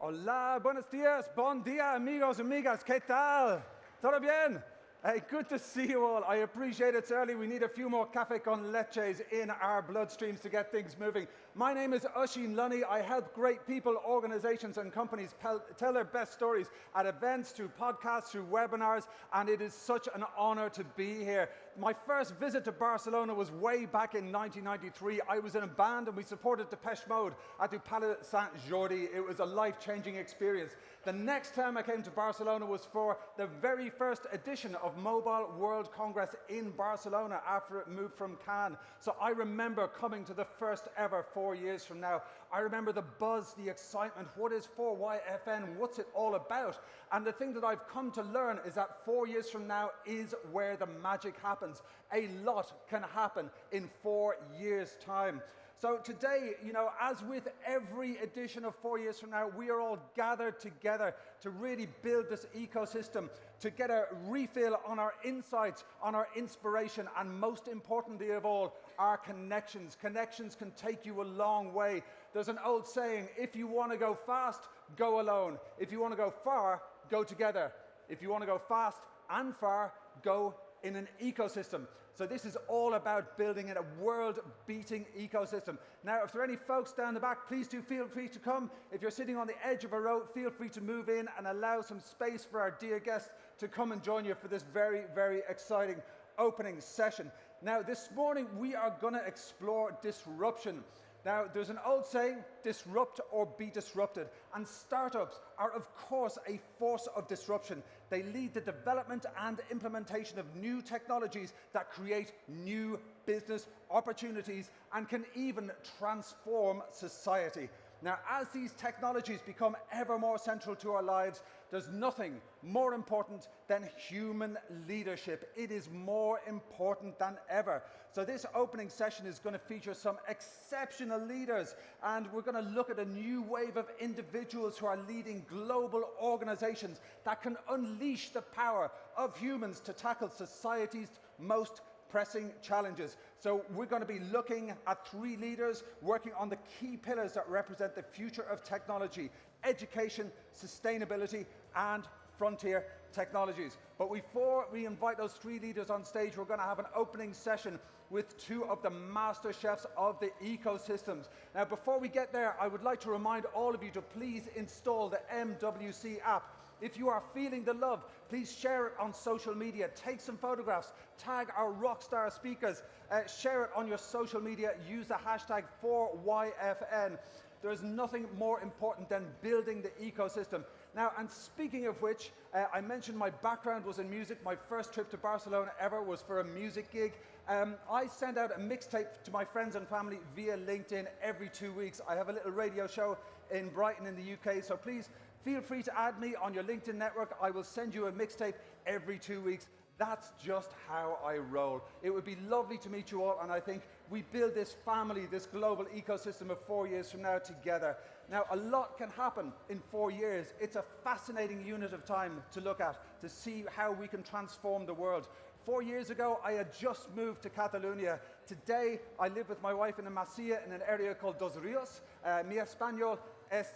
Hola, buenos días, bon dia, amigos, amigas, ¿qué tal? ¿Todo bien? Hey, good to see you all. I appreciate it's early. We need a few more café con leches in our bloodstreams to get things moving. My name is Oisín Lunny. I help great people, organizations, and companies tell their best stories at events, through podcasts, through webinars, and it is such an honor to be here. My first visit to Barcelona was way back in 1993. I was in a band and we supported Depeche Mode at the Palais Saint-Jordi. It was a life-changing experience. The next time I came to Barcelona was for the very first edition of Mobile World Congress in Barcelona after it moved from Cannes. So I remember coming to the first ever 4 years from now. I remember the buzz, the excitement. What is 4YFN? What's it all about? And the thing that I've come to learn is that 4 years from now is where the magic happens. A lot can happen in 4 years' time. So today, as with every edition of 4 years from now, we are all gathered together to really build this ecosystem, to get a refill on our insights, on our inspiration, and most importantly of all, our connections. Connections can take you a long way. There's an old saying, if you want to go fast, go alone. If you want to go far, go together. If you want to go fast and far, go in an ecosystem. So this is all about building a world-beating ecosystem. Now, if there are any folks down the back, please do feel free to come. If you're sitting on the edge of a row, feel free to move in and allow some space for our dear guests to come and join you for this very, very exciting opening session. Now, this morning, we are going to explore disruption. Now, there's an old saying, disrupt or be disrupted. And startups are, of course, a force of disruption. They lead the development and implementation of new technologies that create new business opportunities and can even transform society. Now, as these technologies become ever more central to our lives, there's nothing more important than human leadership. It is more important than ever. So this opening session is going to feature some exceptional leaders, and we're going to look at a new wave of individuals who are leading global organizations that can unleash the power of humans to tackle society's most pressing challenges. So we're going to be looking at 3 leaders working on the key pillars that represent the future of technology: education, sustainability, and frontier technologies. But before we invite those 3 leaders on stage, we're going to have an opening session with 2 of the master chefs of the ecosystems. Now, before we get there, I would like to remind all of you to please install the MWC app. If you are feeling the love, please share it on social media, take some photographs, tag our rockstar speakers, share it on your social media, use the hashtag 4YFN. There is nothing more important than building the ecosystem. Now, and speaking of which, I mentioned my background was in music. My first trip to Barcelona ever was for a music gig. I send out a mixtape to my friends and family via LinkedIn every 2 weeks. I have a little radio show in Brighton in the UK, so please feel free to add me on your LinkedIn network. I will send you a mixtape every 2 weeks. That's just how I roll. It would be lovely to meet you all, and I think we build this family, this global ecosystem of 4 years from now together. Now, a lot can happen in 4 years. It's a fascinating unit of time to look at, to see how we can transform the world. 4 years ago, I had just moved to Catalonia. Today, I live with my wife in a Masía in an area called Dos Rios. Mi español es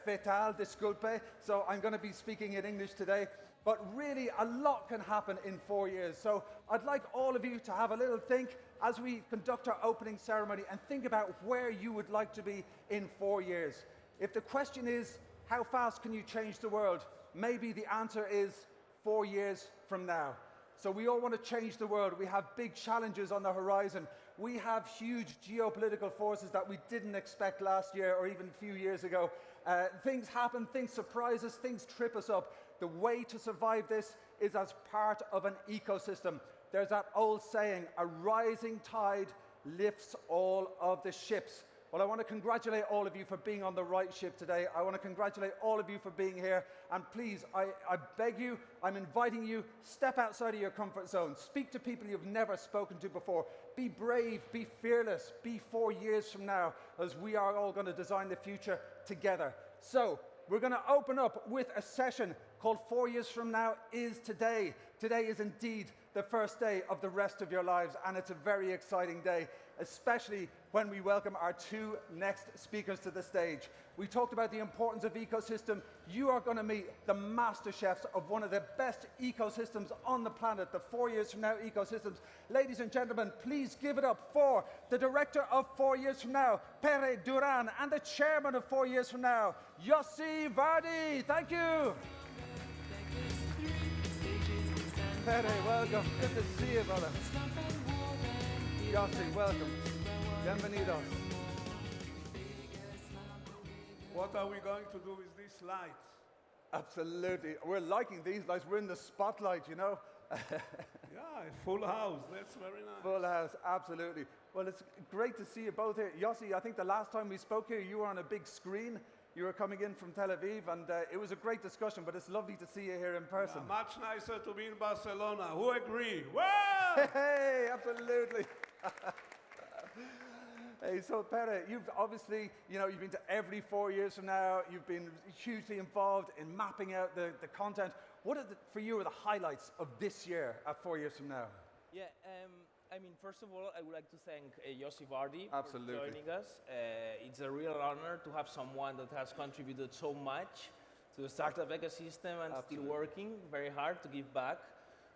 fatal, disculpe, so I'm going to be speaking in English today. But really, a lot can happen in 4 years. So I'd like all of you to have a little think as we conduct our opening ceremony and think about where you would like to be in 4 years. If the question is, how fast can you change the world? Maybe the answer is 4 years from now. So we all want to change the world. We have big challenges on the horizon. We have huge geopolitical forces that we didn't expect last year or even a few years ago. Things happen, things surprise us, things trip us up. The way to survive this is as part of an ecosystem. There's that old saying, a rising tide lifts all of the ships. Well, I want to congratulate all of you for being on the right ship today. I want to congratulate all of you for being here. And please, I beg you, I'm inviting you, step outside of your comfort zone. Speak to people you've never spoken to before. Be brave, be fearless, be 4 years from now, as we are all going to design the future together. So, we're going to open up with a session called 4 years from now is today. Today is indeed the first day of the rest of your lives, and it's a very exciting day, especially when we welcome our two next speakers to the stage. We talked about the importance of ecosystem. You are going to meet the master chefs of one of the best ecosystems on the planet, the 4 Years From Now ecosystems. Ladies and gentlemen, please give it up for the director of 4 Years From Now, Pere Duran, and the chairman of 4 Years From Now, Yossi Vardi. Thank you. Pere, welcome. Good to see you, brother. Yossi, welcome. Bienvenidos. What are we going to do with these lights? Absolutely. We're liking these lights. We're in the spotlight, you know. Yeah, a full house. That's very nice. Full house, absolutely. Well, it's great to see you both here. Yossi, I think the last time we spoke here, you were on a big screen. You were coming in from Tel Aviv, and it was a great discussion, but it's lovely to see you here in person. Yeah, much nicer to be in Barcelona. Who agree? Well! Hey, absolutely. Hey, so Pere, you've obviously, you've been to every 4 Years From Now. You've been hugely involved in mapping out the content. What are for you are the highlights of this year at 4 Years From Now? Yeah, I mean, first of all, I would like to thank Yossi Vardi Absolutely. for joining us. It's a real honor to have someone that has contributed so much to the startup ecosystem and Absolutely. still working very hard to give back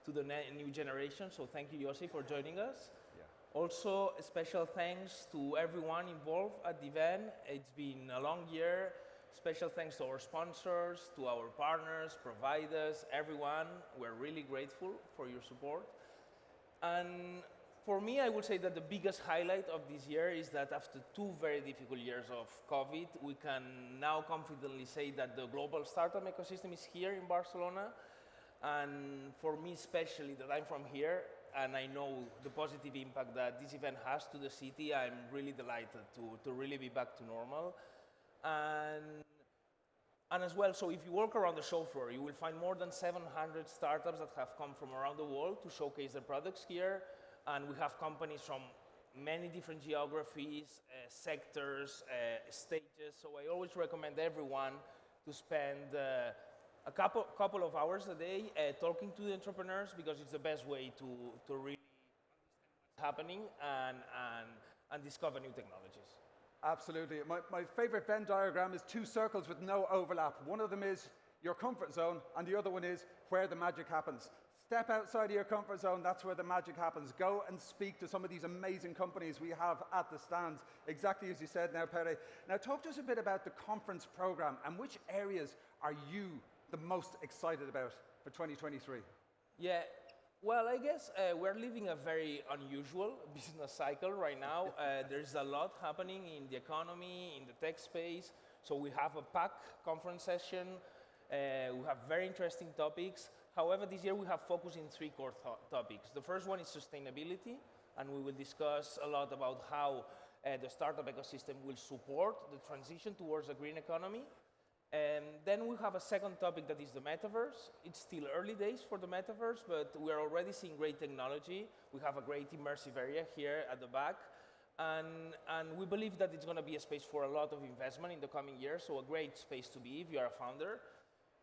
to the new generation. So thank you, Yossi, for joining us. Yeah. Also, a special thanks to everyone involved at the event. It's been a long year. Special thanks to our sponsors, to our partners, providers, everyone. We're really grateful for your support. And for me, I would say that the biggest highlight of this year is that after 2 very difficult years of COVID, we can now confidently say that the global startup ecosystem is here in Barcelona. And for me especially, that I'm from here, and I know the positive impact that this event has to the city, I'm really delighted to really be back to normal. And as well, so if you walk around the show floor, you will find more than 700 startups that have come from around the world to showcase their products here. And we have companies from many different geographies, sectors, stages. So I always recommend everyone to spend a couple of hours a day talking to the entrepreneurs, because it's the best way to really understand what's happening and discover new technologies. Absolutely. My favorite Venn diagram is 2 circles with no overlap. One of them is your comfort zone, and the other one is where the magic happens. Step outside of your comfort zone, that's where the magic happens. Go and speak to some of these amazing companies we have at the stands, exactly as you said now, Pere. Now talk to us a bit about the conference program, and which areas are you the most excited about for 2023? Yeah. Well, I guess we're living a very unusual business cycle right now. There's a lot happening in the economy, in the tech space. So we have a packed conference session. We have very interesting topics. However, this year we have focused in 3 core topics. The first one is sustainability, and we will discuss a lot about how the startup ecosystem will support the transition towards a green economy. And then we have a second topic that is the metaverse. It's still early days for the metaverse, but we are already seeing great technology. We have a great immersive area here at the back. And we believe that it's going to be a space for a lot of investment in the coming years, so a great space to be if you are a founder.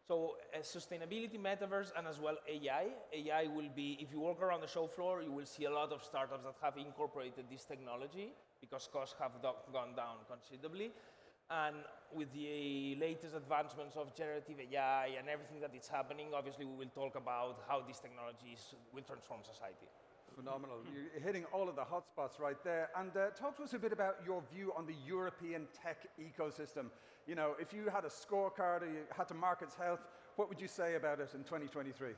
So sustainability, metaverse, and as well AI. AI will be, if you walk around the show floor, you will see a lot of startups that have incorporated this technology because costs have gone down considerably. And with the latest advancements of generative AI and everything that is happening, obviously we will talk about how these technologies will transform society. Phenomenal. You're hitting all of the hotspots right there. And talk to us a bit about your view on the European tech ecosystem. You know, if you had a scorecard or you had to mark its health, what would you say about it in 2023?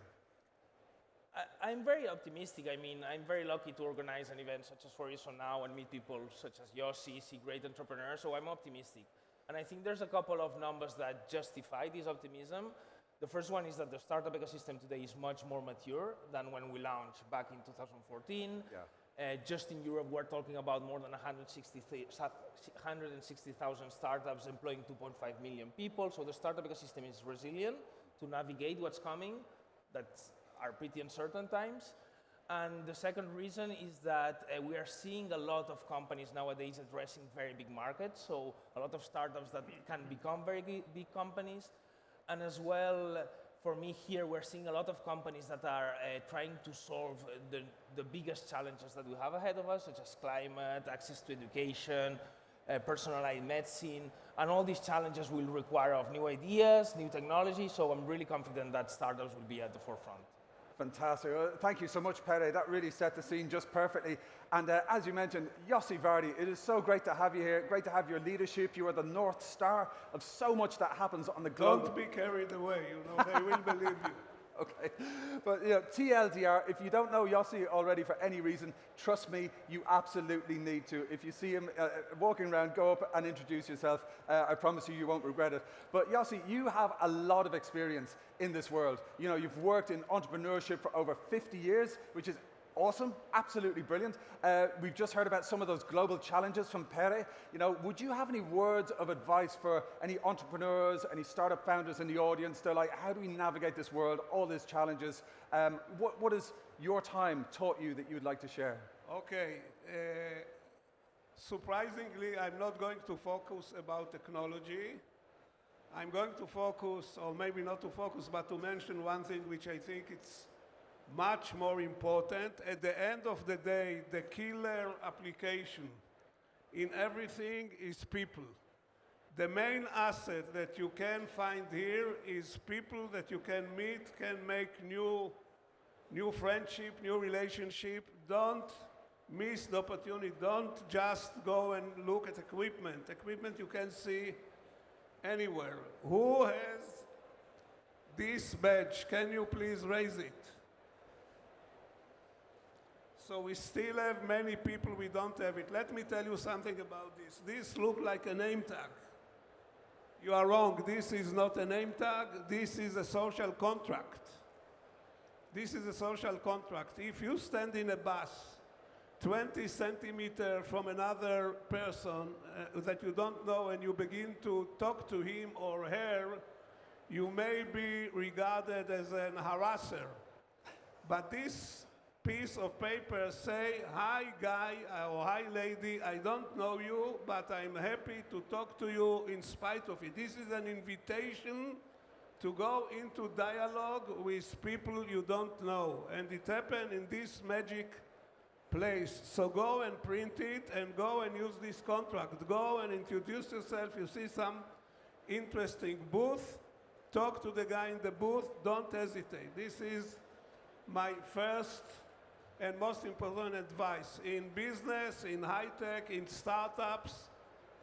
I'm very optimistic. I mean, I'm very lucky to organize an event such as 4 Years From Now and meet people such as Yossi, see great entrepreneurs, so I'm optimistic. And I think there's a couple of numbers that justify this optimism. The first one is that the startup ecosystem today is much more mature than when we launched back in 2014. Yeah. Just in Europe, we're talking about more than 160,000 startups employing 2.5 million people. So the startup ecosystem is resilient to navigate what's coming. That are pretty uncertain times. And the second reason is that we are seeing a lot of companies nowadays addressing very big markets. So a lot of startups that can become very big companies. And as well, for me here, we're seeing a lot of companies that are trying to solve the biggest challenges that we have ahead of us, such as climate, access to education, personalized medicine, and all these challenges will require of new ideas, new technology, so I'm really confident that startups will be at the forefront. Fantastic. Thank you so much, Pere. That really set the scene just perfectly. And as you mentioned, Yossi Vardi, it is so great to have you here. Great to have your leadership. You are the North Star of so much that happens on the globe. Don't be carried away, you know, they will believe you. Okay, but you know, TLDR, if you don't know Yossi already for any reason, trust me, you absolutely need to. If you see him walking around, go up and introduce yourself. I promise you, you won't regret it. But Yossi, you have a lot of experience in this world. You know, you've worked in entrepreneurship for over 50 years, which is awesome, absolutely brilliant. We've just heard about some of those global challenges from Pere. You know, would you have any words of advice for any entrepreneurs, any startup founders in the audience? They're like, how do we navigate this world, all these challenges? What has your time taught you that you would like to share? Okay, surprisingly, I'm not going to focus about technology. I'm going to focus, or maybe not to focus, but to mention one thing which I think it's much more important. At the end of the day, the killer application in everything is people. The main asset that you can find here is people that you can meet, can make new friendship, new relationship. Don't miss the opportunity. Don't just go and look at equipment. Equipment you can see anywhere. Who has this badge? Can you please raise it? So we still have many people, we don't have it. Let me tell you something about this. This looks like a name tag. You are wrong. This is not a name tag. This is a social contract. This is a social contract. If you stand in a bus 20 centimeters from another person that you don't know and you begin to talk to him or her, you may be regarded as an harasser. But this piece of paper say, hi guy or hi lady, I don't know you, but I'm happy to talk to you in spite of it. This is an invitation to go into dialogue with people you don't know. And it happened in this magic place. So go and print it and go and use this contract. Go and introduce yourself. You see some interesting booth, talk to the guy in the booth, don't hesitate. This is my first and most important advice. In business, in high tech, in startups,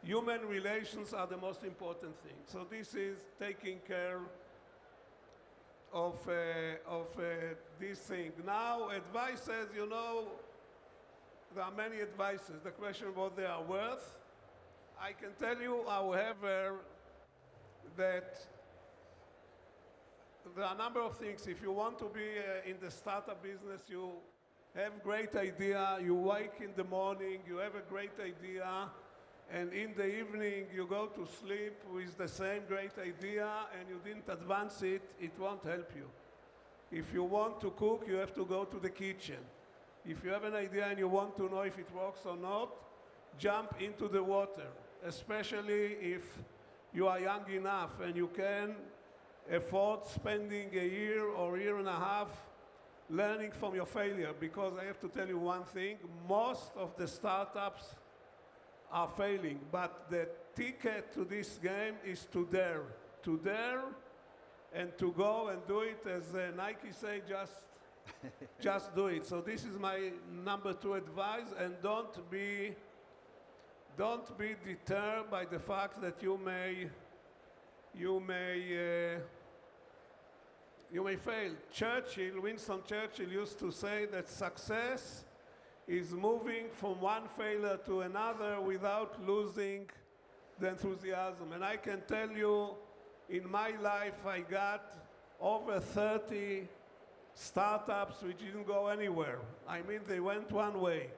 human relations are the most important thing. So this is taking care of this thing. Now, advices, you know, there are many advices. The question what they are worth. I can tell you, however, that there are a number of things. If you want to be in the startup business, you have great idea, you wake in the morning, you have a great idea, and in the evening you go to sleep with the same great idea and you didn't advance it, it won't help you. If you want to cook, you have to go to the kitchen. If you have an idea and you want to know if it works or not, jump into the water, especially if you are young enough and you can afford spending a year or year and a half learning from your failure, because I have to tell you one thing, most of the startups are failing, but the ticket to this game is to dare and to go and do it, as Nike say, just do it. So this is my number 2 advice, and don't be deterred by the fact that you may fail. Winston Churchill used to say that success is moving from one failure to another without losing the enthusiasm. And I can tell you, in my life, I got over 30 startups which didn't go anywhere. I mean, they went one way,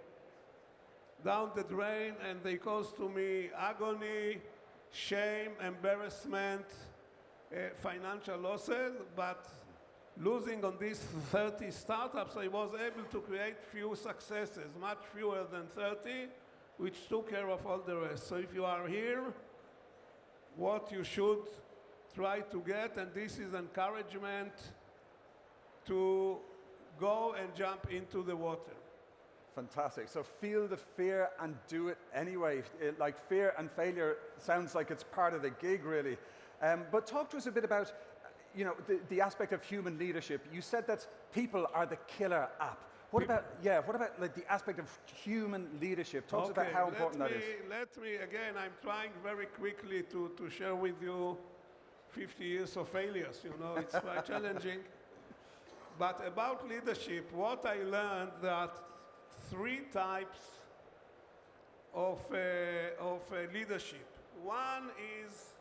down the drain, and they caused to me agony, shame, embarrassment, financial losses, but losing on these 30 startups, I was able to create few successes, much fewer than 30, which took care of all the rest. So if you are here, what you should try to get, and this is encouragement to go and jump into the water. Fantastic. So feel the fear and do it anyway. Like fear and failure sounds like it's part of the gig, really. But talk to us a bit about, you know, the aspect of human leadership. You said that people are the killer app. What about like the aspect of human leadership? Talk to us about how important that is. Let me, again, I'm trying very quickly to share with you 50 years of failures, you know, it's quite challenging. But about leadership, what I learned that 3 types of leadership. One is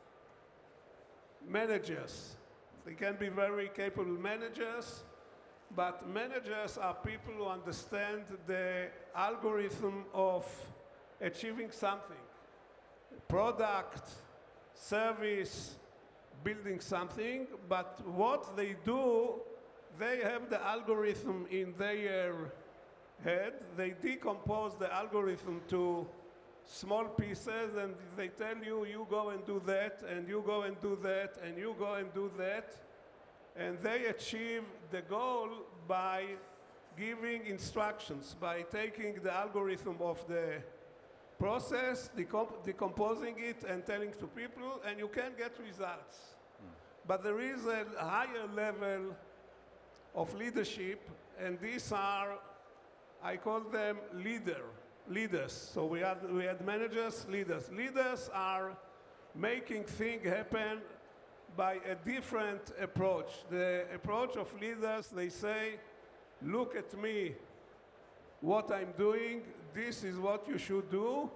managers. They can be very capable managers, but managers are people who understand the algorithm of achieving something. Product, service, building something, but what they do, they have the algorithm in their head. They decompose the algorithm to small pieces, and they tell you, you go and do that, and you go and do that, and you go and do that. And they achieve the goal by giving instructions, by taking the algorithm of the process, decomposing it, and telling to people, and you can get results. But there is a higher level of leadership, and these are, I call them leaders. So we had managers, leaders. Leaders are making things happen by a different approach. The approach of leaders, they say, look at me, what I'm doing, this is what you should do.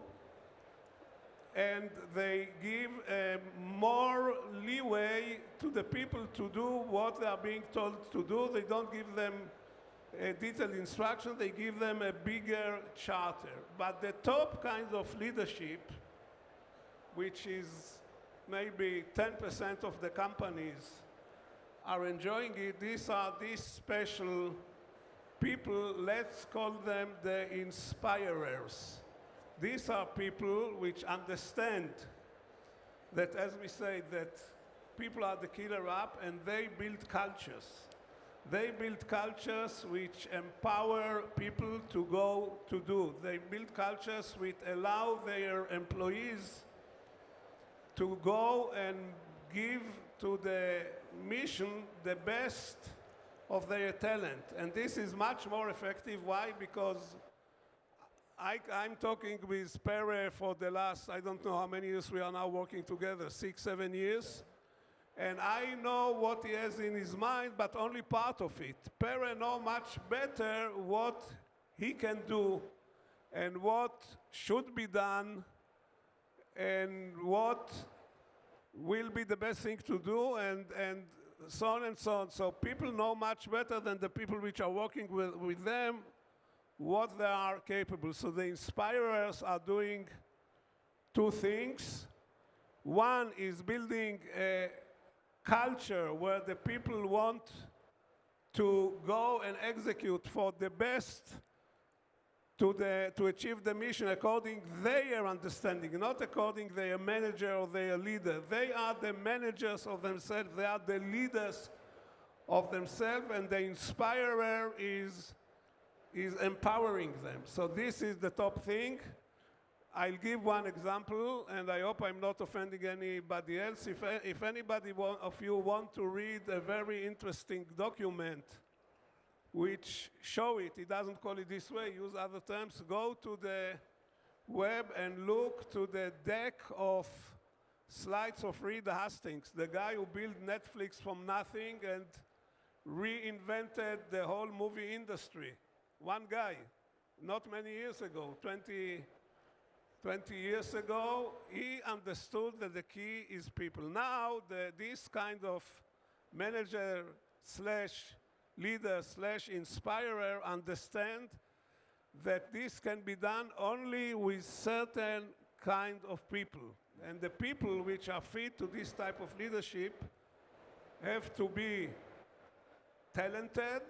And they give more leeway to the people to do what they are being told to do. They don't give them detailed instruction, they give them a bigger charter. But the top kind of leadership, which is maybe 10% of the companies are enjoying it, these are these special people, let's call them the inspirers. These are people which understand that, as we say, that people are the killer app, and they build cultures. They build cultures which empower people to go to do. They build cultures which allow their employees to go and give to the mission the best of their talent. And this is much more effective. Why? Because I'm talking with Pere for the last, I don't know how many years we are now working together, 6, 7 years. And I know what he has in his mind, but only part of it. Pere knows much better what he can do and what should be done and what will be the best thing to do, and so on and so on. So people know much better than the people which are working with them what they are capable. So the inspirers are doing 2 things. One is building a culture where the people want to go and execute for the best to achieve the mission according their understanding, not according their manager or their leader. They are the managers of themselves. They are the leaders of themselves, and the inspirer is empowering them. So this is the top thing. I'll give one example, and I hope I'm not offending anybody else. If anybody of you want to read a very interesting document which show it, he doesn't call it this way, use other terms, go to the web and look to the deck of slides of Reed Hastings, the guy who built Netflix from nothing and reinvented the whole movie industry. One guy, not many years ago, 20 years ago, he understood that the key is people. Now, this kind of manager slash leader slash inspirer understand that this can be done only with certain kind of people. And the people which are fit to this type of leadership have to be talented,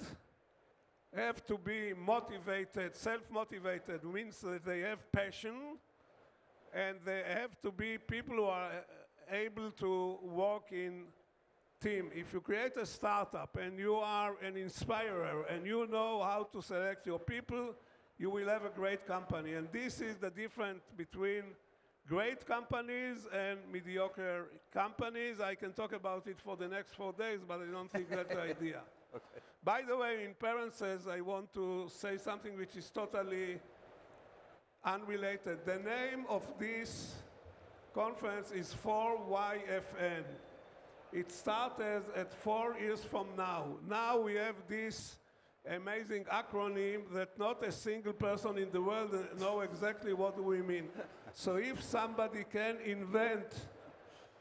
have to be motivated, self-motivated, means that they have passion, and they have to be people who are able to work in team, if you create a startup and you are an inspirer and you know how to select your people, you will have a great company. And this is the difference between great companies and mediocre companies. I can talk about it for the next 4 days, but I don't think that's the idea. Okay. By the way, in parentheses, I want to say something which is totally unrelated. The name of this conference is 4YFN. It started at 4 years from now. Now we have this amazing acronym that not a single person in the world knows exactly what we mean. So if somebody can invent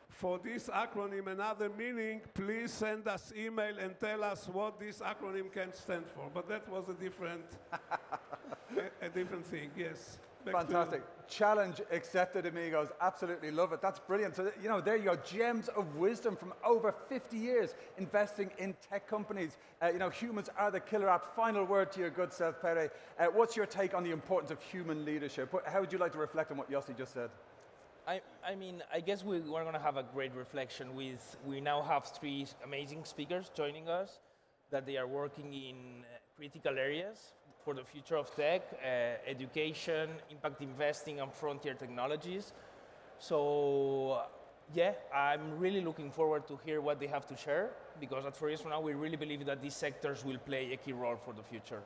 for this acronym another meaning, please send us email and tell us what this acronym can stand for. But that was a different, a different thing, yes. Back to you. Fantastic. Challenge accepted, amigos. Absolutely love it. That's brilliant. So, you know, there you go. Gems of wisdom from over 50 years investing in tech companies. You know, humans are the killer app. Final word to your good self, Pere. What's your take on the importance of human leadership? How would you like to reflect on what Yossi just said? I mean, I guess we're going to have a great reflection we now have 3 amazing speakers joining us, that they are working in critical areas for the future of tech, education, impact investing, and frontier technologies. So, yeah, I'm really looking forward to hear what they have to share, because at 4 years from now, we really believe that these sectors will play a key role for the future.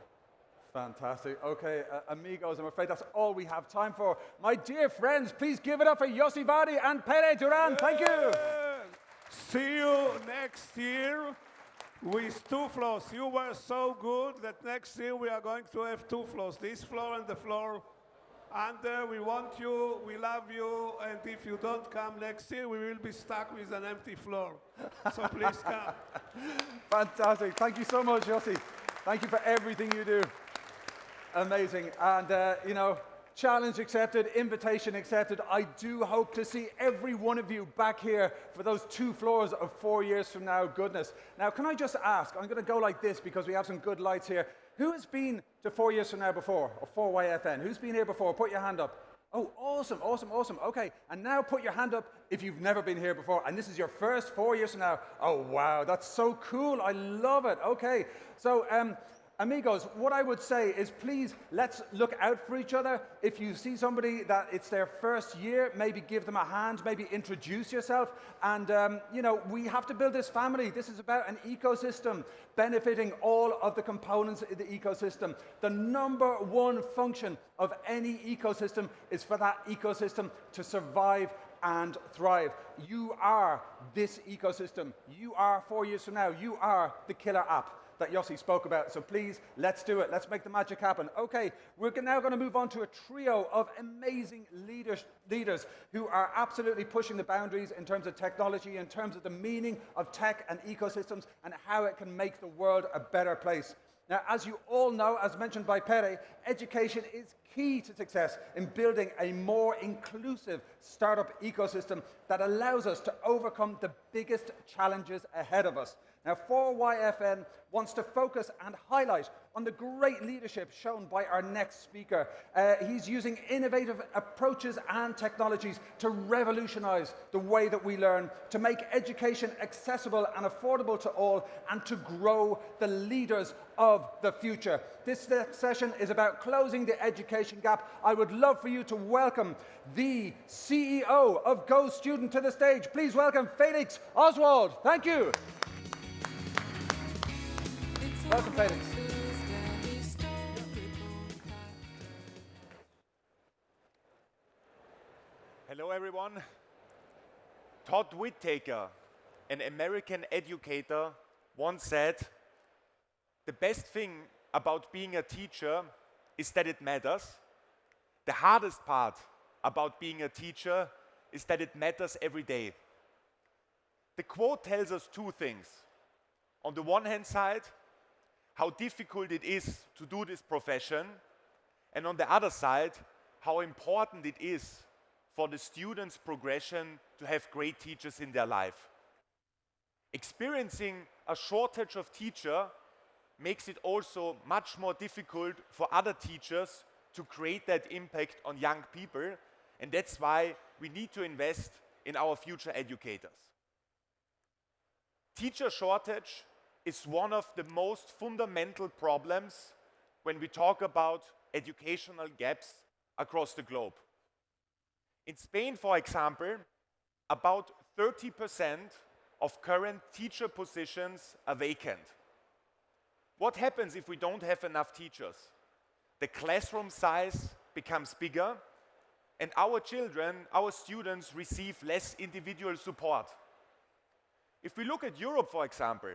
Fantastic. Okay, amigos, I'm afraid that's all we have time for. My dear friends, please give it up for Yossi Vadi and Pere Duran. Thank you. See you next year with 2 floors. You were so good that next year we are going to have 2 floors. This floor and the floor under. We want you, we love you, and if you don't come next year, we will be stuck with an empty floor. So please come. Fantastic. Thank you so much, Yossi. Thank you for everything you do. Amazing. And, you know, challenge accepted, invitation accepted. I do hope to see every one of you back here for those 2 floors of 4 years from now. Goodness. Now, can I just ask, I'm going to go like this because we have some good lights here. Who has been to 4 years from now before, or 4YFN? Who's been here before? Put your hand up. Oh, awesome, awesome, awesome. Okay, and now put your hand up if you've never been here before, and this is your first 4 years from now. Oh, wow, that's so cool. I love it. Okay, so, amigos, what I would say is please let's look out for each other. If you see somebody that it's their first year, maybe give them a hand, maybe introduce yourself. And, you know, we have to build this family. This is about an ecosystem benefiting all of the components of the ecosystem. The number 1 function of any ecosystem is for that ecosystem to survive and thrive. You are this ecosystem. You are 4 years from now. You are the killer app that Yossi spoke about. So please, let's do it. Let's make the magic happen. Okay, we're now going to move on to a trio of amazing leaders who are absolutely pushing the boundaries in terms of technology, in terms of the meaning of tech and ecosystems, and how it can make the world a better place. Now, as you all know, as mentioned by Pere, education is key to success in building a more inclusive startup ecosystem that allows us to overcome the biggest challenges ahead of us. Now, 4YFN wants to focus and highlight on the great leadership shown by our next speaker. He's using innovative approaches and technologies to revolutionize the way that we learn, to make education accessible and affordable to all, and to grow the leaders of the future. This session is about closing the education gap. I would love for you to welcome the CEO of Go Student to the stage. Please welcome Felix Oswald. Thank you. Welcome, Felix. Hello, everyone. Todd Whittaker, an American educator, once said, "The best thing about being a teacher is that it matters. The hardest part about being a teacher is that it matters every day." The quote tells us 2 things. On the one hand side, how difficult it is to do this profession, and on the other side, how important it is for the students' progression to have great teachers in their life. Experiencing a shortage of teachers makes it also much more difficult for other teachers to create that impact on young people, and that's why we need to invest in our future educators. Teacher shortage is one of the most fundamental problems when we talk about educational gaps across the globe. In Spain, for example, about 30% of current teacher positions are vacant. What happens if we don't have enough teachers? The classroom size becomes bigger, and our children, our students receive less individual support. If we look at Europe, for example,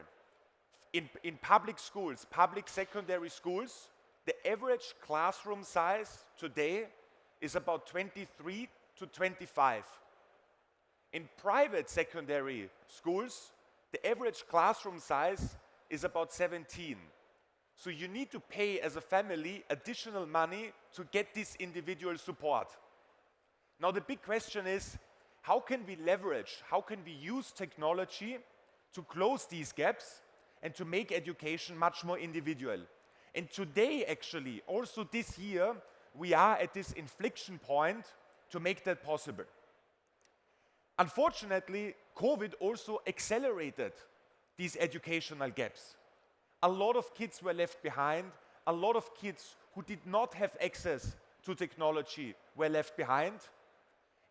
in public schools, public secondary schools, the average classroom size today is about 23 to 25. In private secondary schools, the average classroom size is about 17. So you need to pay as a family additional money to get this individual support. Now the big question is, how can we leverage, how can we use technology to close these gaps and to make education much more individual? And today, actually, also this year, we are at this inflection point to make that possible. Unfortunately, COVID also accelerated these educational gaps. A lot of kids were left behind. A lot of kids who did not have access to technology were left behind.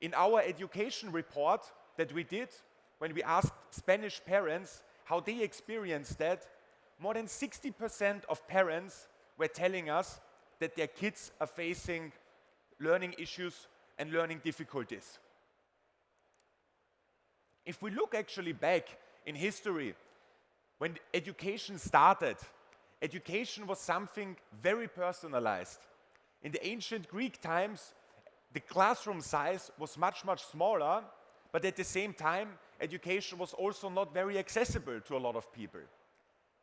In our education report that we did, when we asked Spanish parents how they experienced that, more than 60% of parents were telling us that their kids are facing learning issues and learning difficulties. If we look actually back in history, when education started, education was something very personalized. In the ancient Greek times, the classroom size was much, much smaller, but at the same time, education was also not very accessible to a lot of people.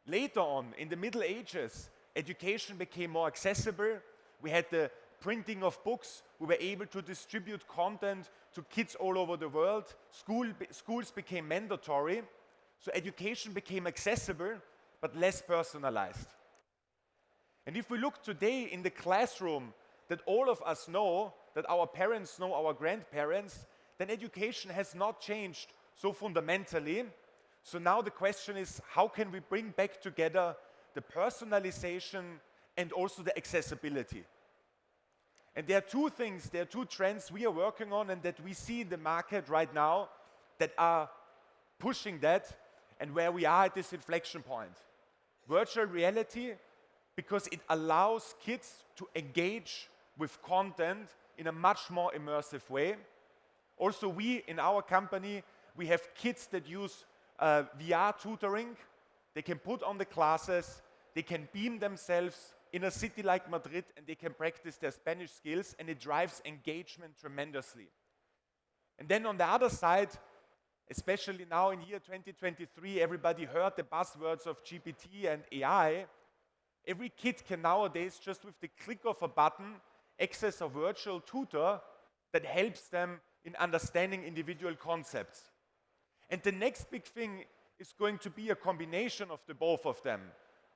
Later on, in the Middle Ages, education became more accessible. We had the printing of books. We were able to distribute content to kids all over the world. Schools became mandatory. So education became accessible, but less personalized. And if we look today in the classroom that all of us know, that our parents know, our grandparents, then education has not changed so fundamentally. So now the question is, how can we bring back together the personalization and also the accessibility? And there are two things, there are two trends we are working on and that we see in the market right now that are pushing that and where we are at this inflection point. Virtual reality, because it allows kids to engage with content in a much more immersive way. Also, we in our company, we have kids that use VR tutoring. They can put on the classes, they can beam themselves in a city like Madrid and they can practice their Spanish skills, and it drives engagement tremendously. And then on the other side, especially now in year 2023, everybody heard the buzzwords of GPT and AI. Every kid can nowadays, just with the click of a button, access a virtual tutor that helps them in understanding individual concepts. And the next big thing is going to be a combination of the both of them,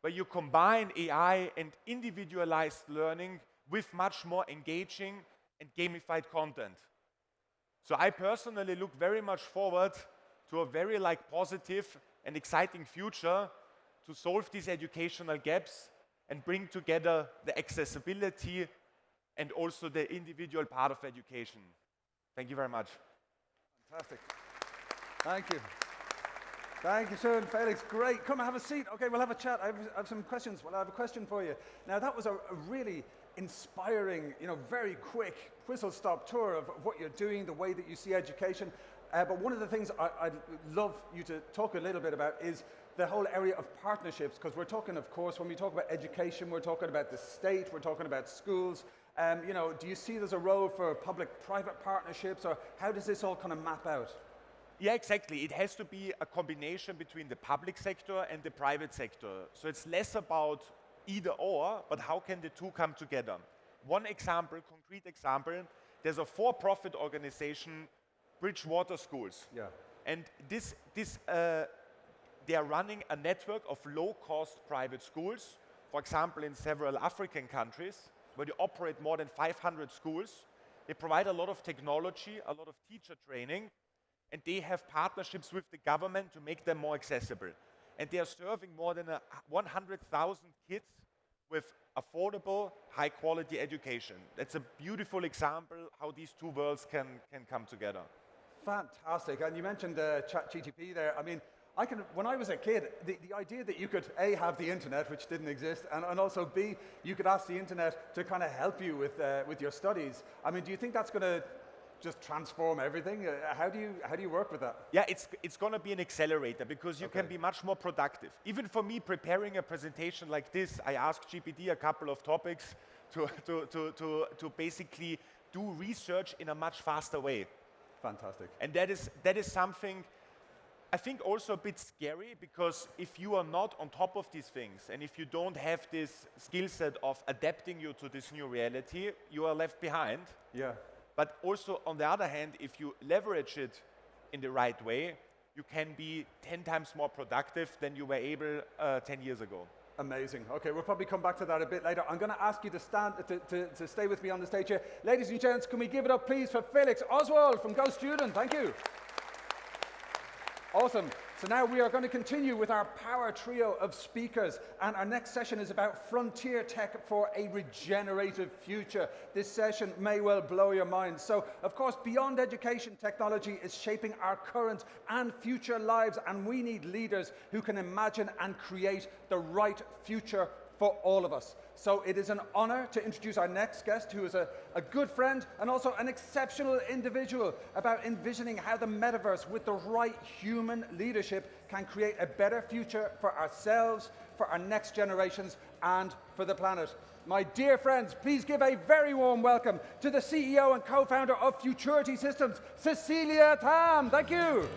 where you combine AI and individualized learning with much more engaging and gamified content. So I personally look very much forward to a very positive and exciting future to solve these educational gaps and bring together the accessibility and also the individual part of education. Thank you very much. Fantastic. Thank you. Thank you, Sean, Felix. Great. Come and have a seat. Okay, we'll have a chat. I have some questions. Well, I have a question for you. Now, that was a really inspiring, very quick whistle-stop tour of what you're doing, the way that you see education. But one of the things I'd love you to talk a little bit about is the whole area of partnerships, because we're talking, of course, when we talk about education, we're talking about the state, we're talking about schools. Do you see there's a role for public-private partnerships, or how does this all kind of map out? Yeah, exactly. It has to be a combination between the public sector and the private sector. So it's less about either or, but how can the two come together? One example, concrete example, there's a for-profit organization, Bridgewater Schools. Yeah. And they are running a network of low-cost private schools, for example, in several African countries, where they operate more than 500 schools. They provide a lot of technology, a lot of teacher training, and they have partnerships with the government to make them more accessible. And they are serving more than 100,000 kids with affordable, high-quality education. That's a beautiful example how these two worlds can come together. Fantastic. And you mentioned ChatGPT there. I mean, when I was a kid, the idea that you could A, have the internet, which didn't exist, and also B, you could ask the internet to kind of help you with your studies. I mean, do you think that's going to just transform everything? How do you work with that? Yeah, it's going to be an accelerator because you can be much more productive. Even for me, preparing a presentation like this, I asked GPT a couple of topics to basically do research in a much faster way. Fantastic. And that is something I think also a bit scary, because if you are not on top of these things and if you don't have this skill set of adapting you to this new reality, you are left behind. Yeah. But also, on the other hand, if you leverage it in the right way, you can be 10 times more productive than you were able 10 years ago. Amazing. Okay, we'll probably come back to that a bit later. I'm going to ask you to stand to stay with me on the stage here. Ladies and gents, can we give it up, please, for Felix Oswald from Go Student? Thank you. Awesome. So now we are going to continue with our power trio of speakers, and our next session is about frontier tech for a regenerative future. This session may well blow your mind. So, of course, beyond education, technology is shaping our current and future lives, and we need leaders who can imagine and create the right future for all of us. So it is an honor to introduce our next guest, who is a good friend and also an exceptional individual, about envisioning how the metaverse, with the right human leadership, can create a better future for ourselves, for our next generations, and for the planet. My dear friends, please give a very warm welcome to the CEO and co-founder of Futurity Systems, Cecilia Tam. Thank you.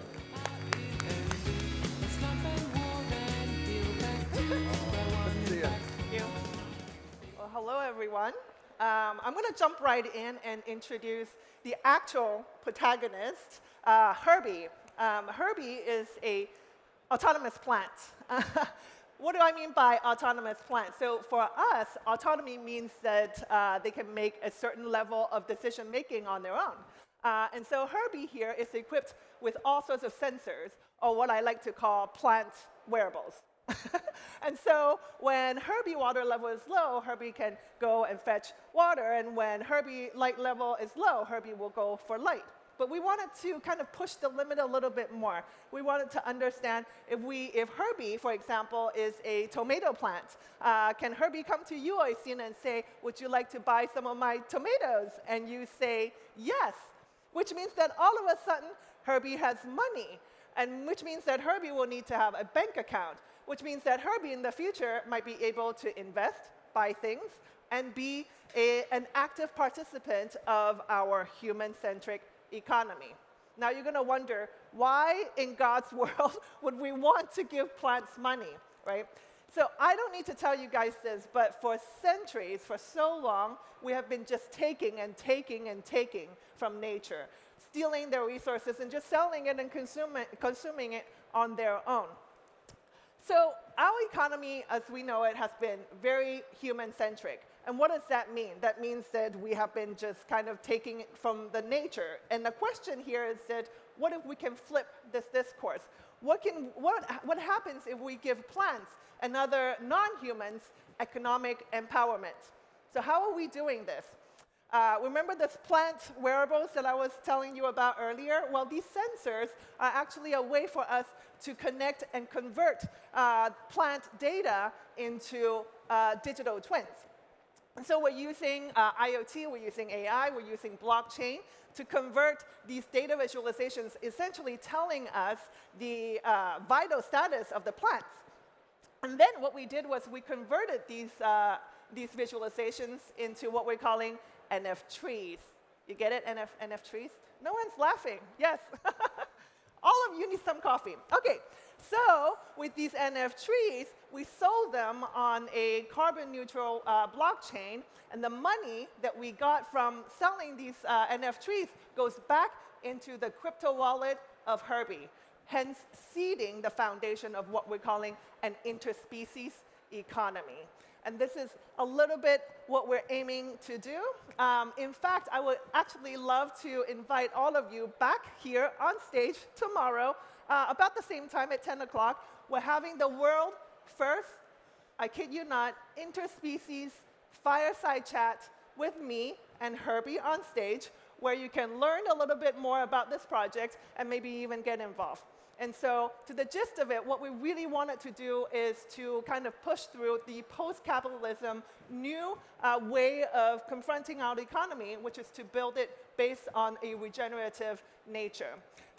Hello, everyone. I'm going to jump right in and introduce the actual protagonist, Herbie. Herbie is an autonomous plant. What do I mean by autonomous plant? So for us, autonomy means that they can make a certain level of decision-making on their own. And so Herbie here is equipped with all sorts of sensors, or what I like to call plant wearables. And so when Herbie water level is low, Herbie can go and fetch water. And when Herbie light level is low, Herbie will go for light. But we wanted to kind of push the limit a little bit more. We wanted to understand if Herbie, for example, is a tomato plant, can Herbie come to you, Oisin, and say, would you like to buy some of my tomatoes? And you say, yes, which means that all of a sudden, Herbie has money, and which means that Herbie will need to have a bank account, which means that Herbie in the future might be able to invest, buy things, and be an active participant of our human-centric economy. Now you're going to wonder, why in God's world would we want to give plants money, right? So I don't need to tell you guys this, but for centuries, for so long, we have been just taking and taking and taking from nature, stealing their resources and just selling it and consuming it on their own. So our economy, as we know it, has been very human-centric. And what does that mean? That means that we have been just kind of taking it from the nature. And the question here is that, what if we can flip this discourse? What happens if we give plants and other non-humans economic empowerment? So how are we doing this? Remember this plant wearables that I was telling you about earlier? Well, these sensors are actually a way for us to connect and convert plant data into digital twins. And so we're using IoT, we're using AI, we're using blockchain to convert these data visualizations, essentially telling us the vital status of the plants. And then what we did was we converted these visualizations into what we're calling NF trees. You get it, NF trees? No one's laughing. Yes. All of you need some coffee. Okay, so with these NF trees, we sold them on a carbon-neutral blockchain, and the money that we got from selling these NF trees goes back into the crypto wallet of Herbie, hence seeding the foundation of what we're calling an interspecies economy. And this is a little bit what we're aiming to do. In fact, I would actually love to invite all of you back here on stage tomorrow, about the same time at 10 o'clock. We're having the world first, I kid you not, interspecies fireside chat with me and Herbie on stage, where you can learn a little bit more about this project and maybe even get involved. And so, to the gist of it, what we really wanted to do is to kind of push through the post-capitalism new way of confronting our economy, which is to build it based on a regenerative nature.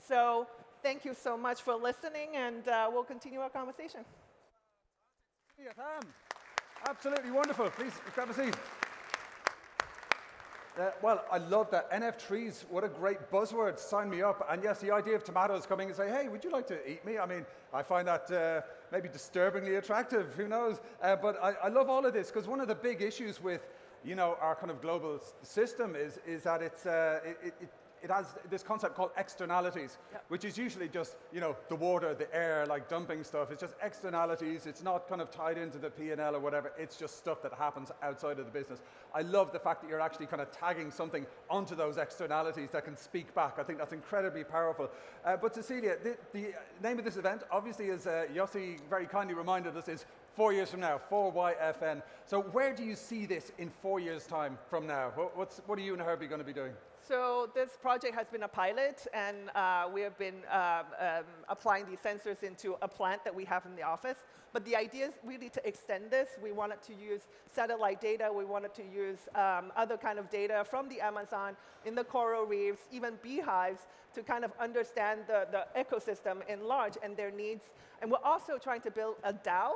So, thank you so much for listening, and we'll continue our conversation. Yeah, Tam. Absolutely wonderful. Please grab a seat. Well, I love that. NF trees, what a great buzzword. Sign me up. And yes, the idea of tomatoes coming and say, hey, would you like to eat me? I mean, I find that maybe disturbingly attractive. Who knows? But I love all of this because one of the big issues with, you know, our kind of global system is that it has this concept called externalities, which is usually just, you know, the water, the air, like dumping stuff. It's just externalities. It's not kind of tied into the P&L or whatever. It's just stuff that happens outside of the business. I love the fact that you're actually kind of tagging something onto those externalities that can speak back. I think that's incredibly powerful. But Cecilia, the name of this event, obviously, as Yossi very kindly reminded us, is 4 years from now, 4YFN. So where do you see this in 4 years' time from now? What are you and Herbie going to be doing? So this project has been a pilot, and we have been applying these sensors into a plant that we have in the office. But the idea is really to extend this. We wanted to use satellite data. We wanted to use other kind of data from the Amazon, in the coral reefs, even beehives, to kind of understand the ecosystem in large and their needs. And we're also trying to build a DAO,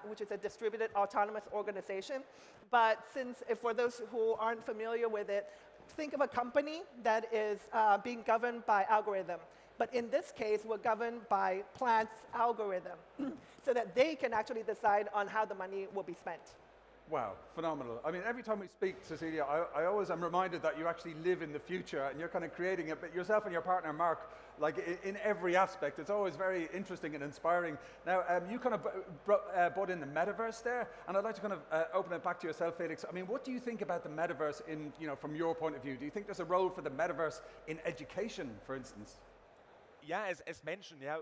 which is a distributed autonomous organization. But for those who aren't familiar with it, think of a company that is being governed by algorithm. But in this case, we're governed by plants' algorithm, so that they can actually decide on how the money will be spent. Wow, phenomenal. I mean, every time we speak, Cecilia, I always am reminded that you actually live in the future and you're kind of creating it, but yourself and your partner, Mark, like in every aspect, it's always very interesting and inspiring. Now, you kind of brought in the metaverse there, and I'd like to kind of open it back to yourself, Felix. I mean, what do you think about the metaverse from your point of view? Do you think there's a role for the metaverse in education, for instance? Yeah, as mentioned, yeah,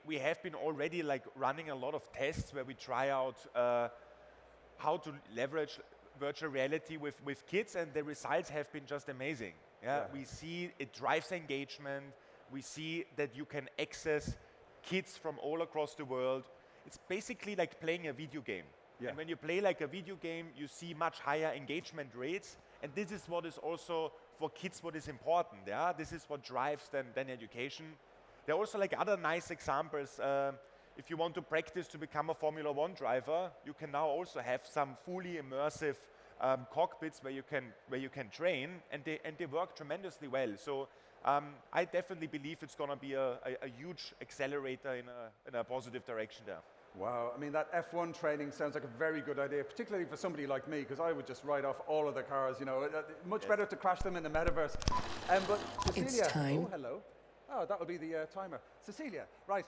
we have been already like running a lot of tests where we try out how to leverage virtual reality with kids, and the results have been just amazing. Yeah? We see it drives engagement. We see that you can access kids from all across the world. It's basically like playing a video game. Yeah. And when you play like a video game, you see much higher engagement rates. And this is what is also for kids what is important. Yeah? This is what drives then education. There are also like other nice examples. If you want to practice to become a Formula One driver, you can now also have some fully immersive cockpits where you can train, and they work tremendously well. So I definitely believe it's going to be a huge accelerator in a positive direction there. Wow, I mean, that F1 training sounds like a very good idea, particularly for somebody like me, because I would just write off all of the cars, you know. Much better to crash them in the metaverse. But Cecilia, it's time. Oh, hello. Oh, that will be the timer. Cecilia, right,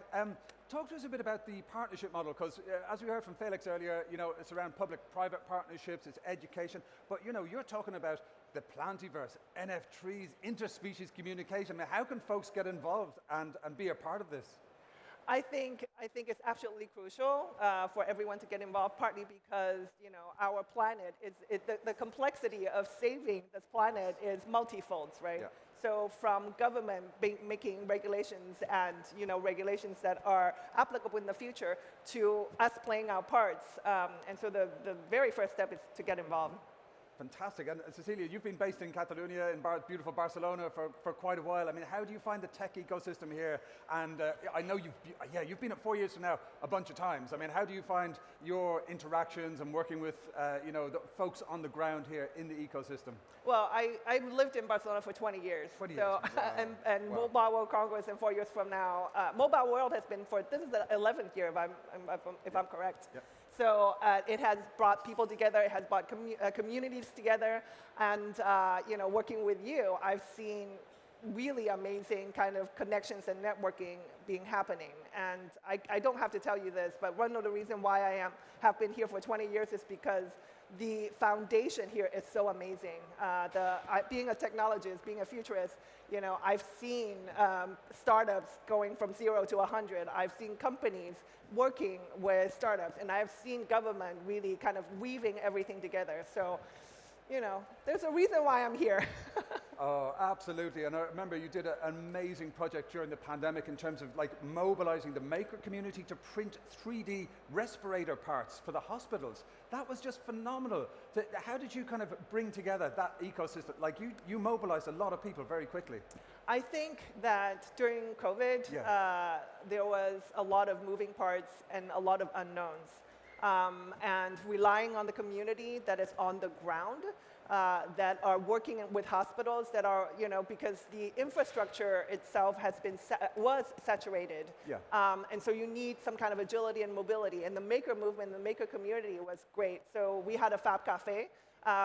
talk to us a bit about the partnership model, because as we heard from Felix earlier, you know, it's around public-private partnerships, it's education, but, you know, you're talking about the Plantiverse, NF trees, interspecies communication. I mean, how can folks get involved and be a part of this? I think it's absolutely crucial for everyone to get involved, partly because, you know, our planet the complexity of saving this planet is multifolds, right? Yeah. So from government making regulations and, you know, regulations that are applicable in the future to us playing our parts. And so the very first step is to get involved. Fantastic. And Cecilia, you've been based in Catalonia, in beautiful Barcelona for quite a while. I mean, how do you find the tech ecosystem here? And I know you've been at 4 years from now a bunch of times. I mean, how do you find your interactions and working with you know, the folks on the ground here in the ecosystem? Well, I've lived in Barcelona for 20 years. 20 years. So, wow. and wow. Mobile World Congress in 4 years from now. Mobile World has been this is the 11th year, if I'm correct. Yep. So it has brought people together, it has brought communities together, and you know, working with you, I've seen really amazing kind of connections and networking being happening. And I don't have to tell you this, but one of the reasons why have been here for 20 years is because the foundation here is so amazing. Being a technologist, being a futurist, you know, I've seen startups going from 0 to 100. I've seen companies working with startups, and I've seen government really kind of weaving everything together. So, you know, there's a reason why I'm here. Oh, absolutely. And I remember you did an amazing project during the pandemic in terms of like mobilizing the maker community to print 3D respirator parts for the hospitals. That was just phenomenal. How did you kind of bring together that ecosystem? Like you mobilized a lot of people very quickly. I think that during COVID, there was a lot of moving parts and a lot of unknowns. And relying on the community that is on the ground, that are working with hospitals that are, you know, because the infrastructure itself has been was saturated. And so you need some kind of agility and mobility. And the maker movement, the maker community was great. So we had a Fab Cafe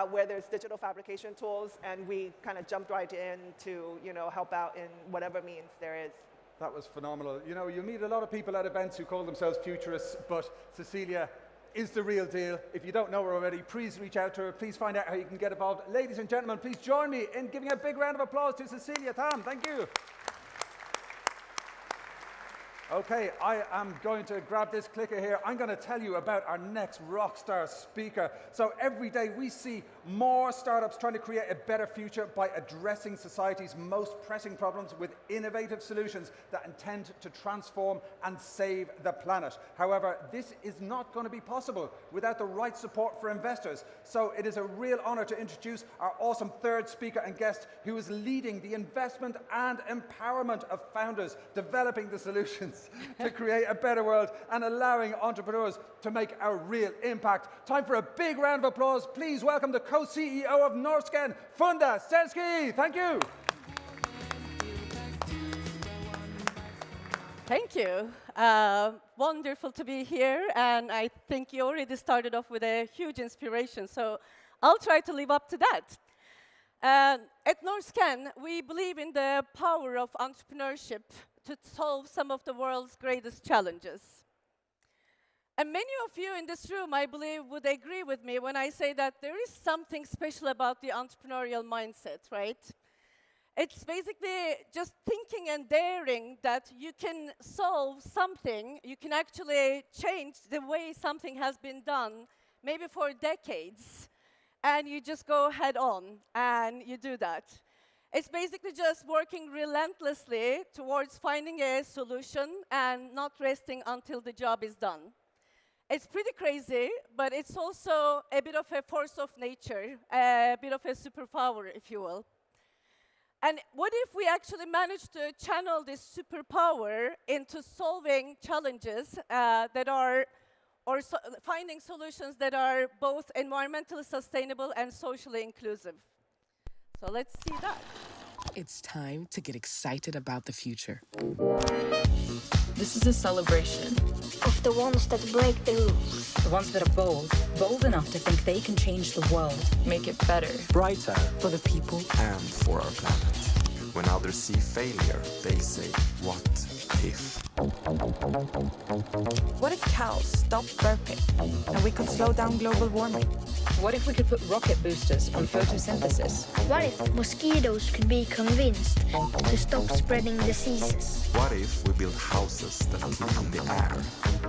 where there's digital fabrication tools, and we kind of jumped right in to, you know, help out in whatever means there is. That was phenomenal. You know, you meet a lot of people at events who call themselves futurists, but Cecilia is the real deal. If you don't know her already, please reach out to her. Please find out how you can get involved. Ladies and gentlemen, please join me in giving a big round of applause to Cecilia Tam. Thank you. Okay, I am going to grab this clicker here. I'm going to tell you about our next rockstar speaker. So every day we see more startups trying to create a better future by addressing society's most pressing problems with innovative solutions that intend to transform and save the planet. However, this is not going to be possible without the right support for investors. So it is a real honor to introduce our awesome third speaker and guest who is leading the investment and empowerment of founders, developing the solutions to create a better world and allowing entrepreneurs to make a real impact. Time for a big round of applause. Please welcome the co-CEO of Norsken, Funda Selski. Thank you. Thank you. Wonderful to be here, and I think you already started off with a huge inspiration, so I'll try to live up to that. At Norsken, we believe in the power of entrepreneurship to solve some of the world's greatest challenges. And many of you in this room, I believe, would agree with me when I say that there is something special about the entrepreneurial mindset, right? It's basically just thinking and daring that you can solve something, you can actually change the way something has been done, maybe for decades, and you just go head on and you do that. It's basically just working relentlessly towards finding a solution and not resting until the job is done. It's pretty crazy, but it's also a bit of a force of nature, a bit of a superpower, if you will. And what if we actually manage to channel this superpower into solving challenges finding solutions that are both environmentally sustainable and socially inclusive? So let's see that. It's time to get excited about the future. This is a celebration of the ones that break the rules. the ones that are bold enough to think they can change the world, make it better, Brighter for the people. and for our planet. When others see failure, they say, what if? What if cows stopped burping and we could slow down global warming? What if we could put rocket boosters on photosynthesis? What if mosquitoes could be convinced to stop spreading diseases? What if we build houses that clean the air?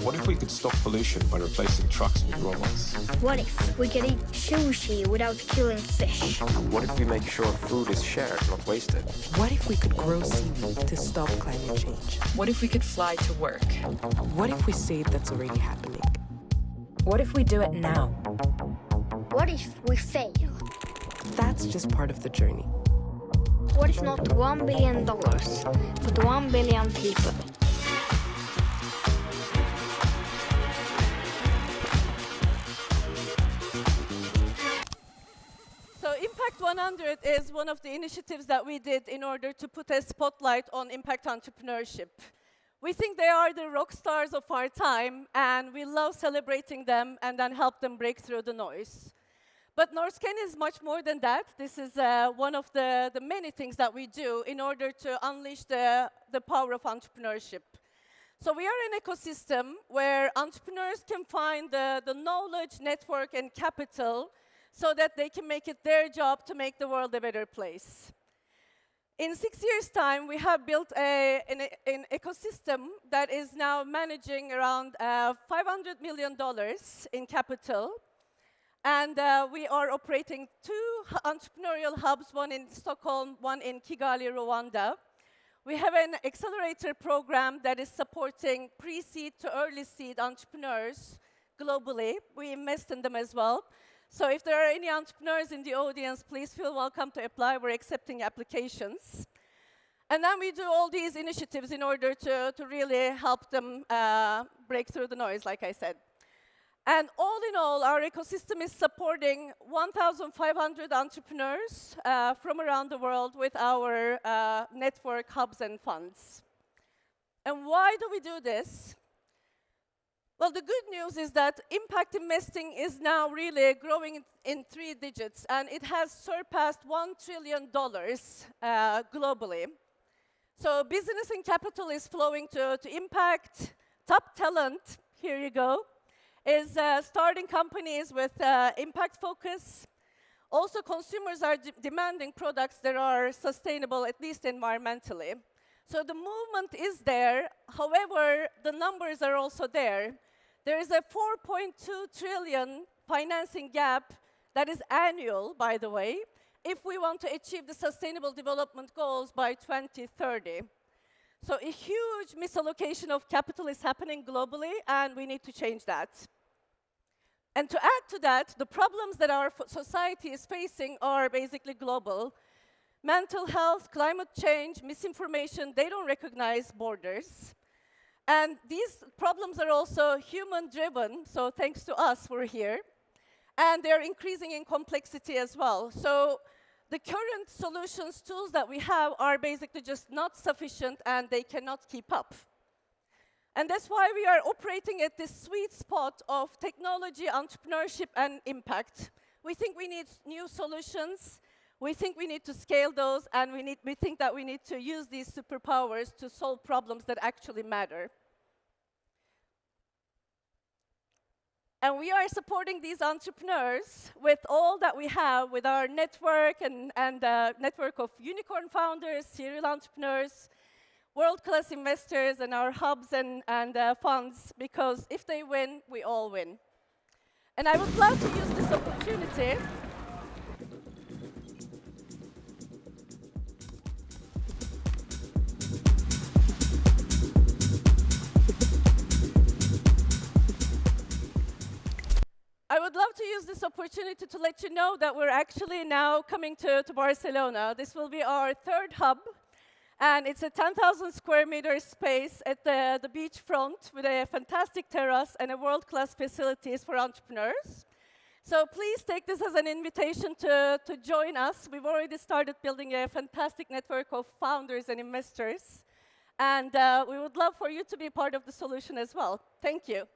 What if we could stop pollution by replacing trucks with robots? What if we could eat sushi without killing fish? What if we make sure food is shared, not wasted? What if we could grow seaweed to stop climate change? What if we could fly to work? What if we say that's already happening? What if we do it now? What if we fail? That's just part of the journey. What if not $1 billion, but 1 billion people? So Impact 100 is one of the initiatives that we did in order to put a spotlight on impact entrepreneurship. We think they are the rock stars of our time, and we love celebrating them and then help them break through the noise. But Norscan is much more than that. This is one of the many things that we do in order to unleash the power of entrepreneurship. So we are an ecosystem where entrepreneurs can find the knowledge, network, and capital so that they can make it their job to make the world a better place. In 6 years' time, we have built an ecosystem that is now managing around $500 million in capital. And we are operating 2 entrepreneurial hubs, one in Stockholm, one in Kigali, Rwanda. We have an accelerator program that is supporting pre-seed to early seed entrepreneurs globally. We invest in them as well. So if there are any entrepreneurs in the audience, please feel welcome to apply. We're accepting applications. And then we do all these initiatives in order to really help them break through the noise, like I said. And all in all, our ecosystem is supporting 1,500 entrepreneurs from around the world with our network, hubs, and funds. And why do we do this? Well, the good news is that impact investing is now really growing in 3 digits, and it has surpassed $1 trillion globally. So business and capital is flowing to impact. Top talent, here you go, is starting companies with impact focus. Also, consumers are demanding products that are sustainable, at least environmentally. So the movement is there. However, the numbers are also there. There is a 4.2 trillion financing gap that is annual, by the way, if we want to achieve the Sustainable Development Goals by 2030. So a huge misallocation of capital is happening globally, and we need to change that. And to add to that, the problems that our society is facing are basically global. Mental health, climate change, misinformation, they don't recognize borders. And these problems are also human-driven, so thanks to us, we're here. And they're increasing in complexity as well. So the current solutions, tools that we have are basically just not sufficient, and they cannot keep up. And that's why we are operating at this sweet spot of technology, entrepreneurship, and impact. We think we need new solutions. We think we need to scale those, and we think that we need to use these superpowers to solve problems that actually matter. And we are supporting these entrepreneurs with all that we have, with our network and network of unicorn founders, serial entrepreneurs, world-class investors, and our hubs and funds, because if they win, we all win. And I would love to use this opportunity to let you know that we're actually now coming to Barcelona. This will be our 3rd hub, and it's a 10,000 square meter space at the beachfront with a fantastic terrace and a world-class facilities for entrepreneurs. So please take this as an invitation to join us. We've already started building a fantastic network of founders and investors, and we would love for you to be part of the solution as well. Thank you.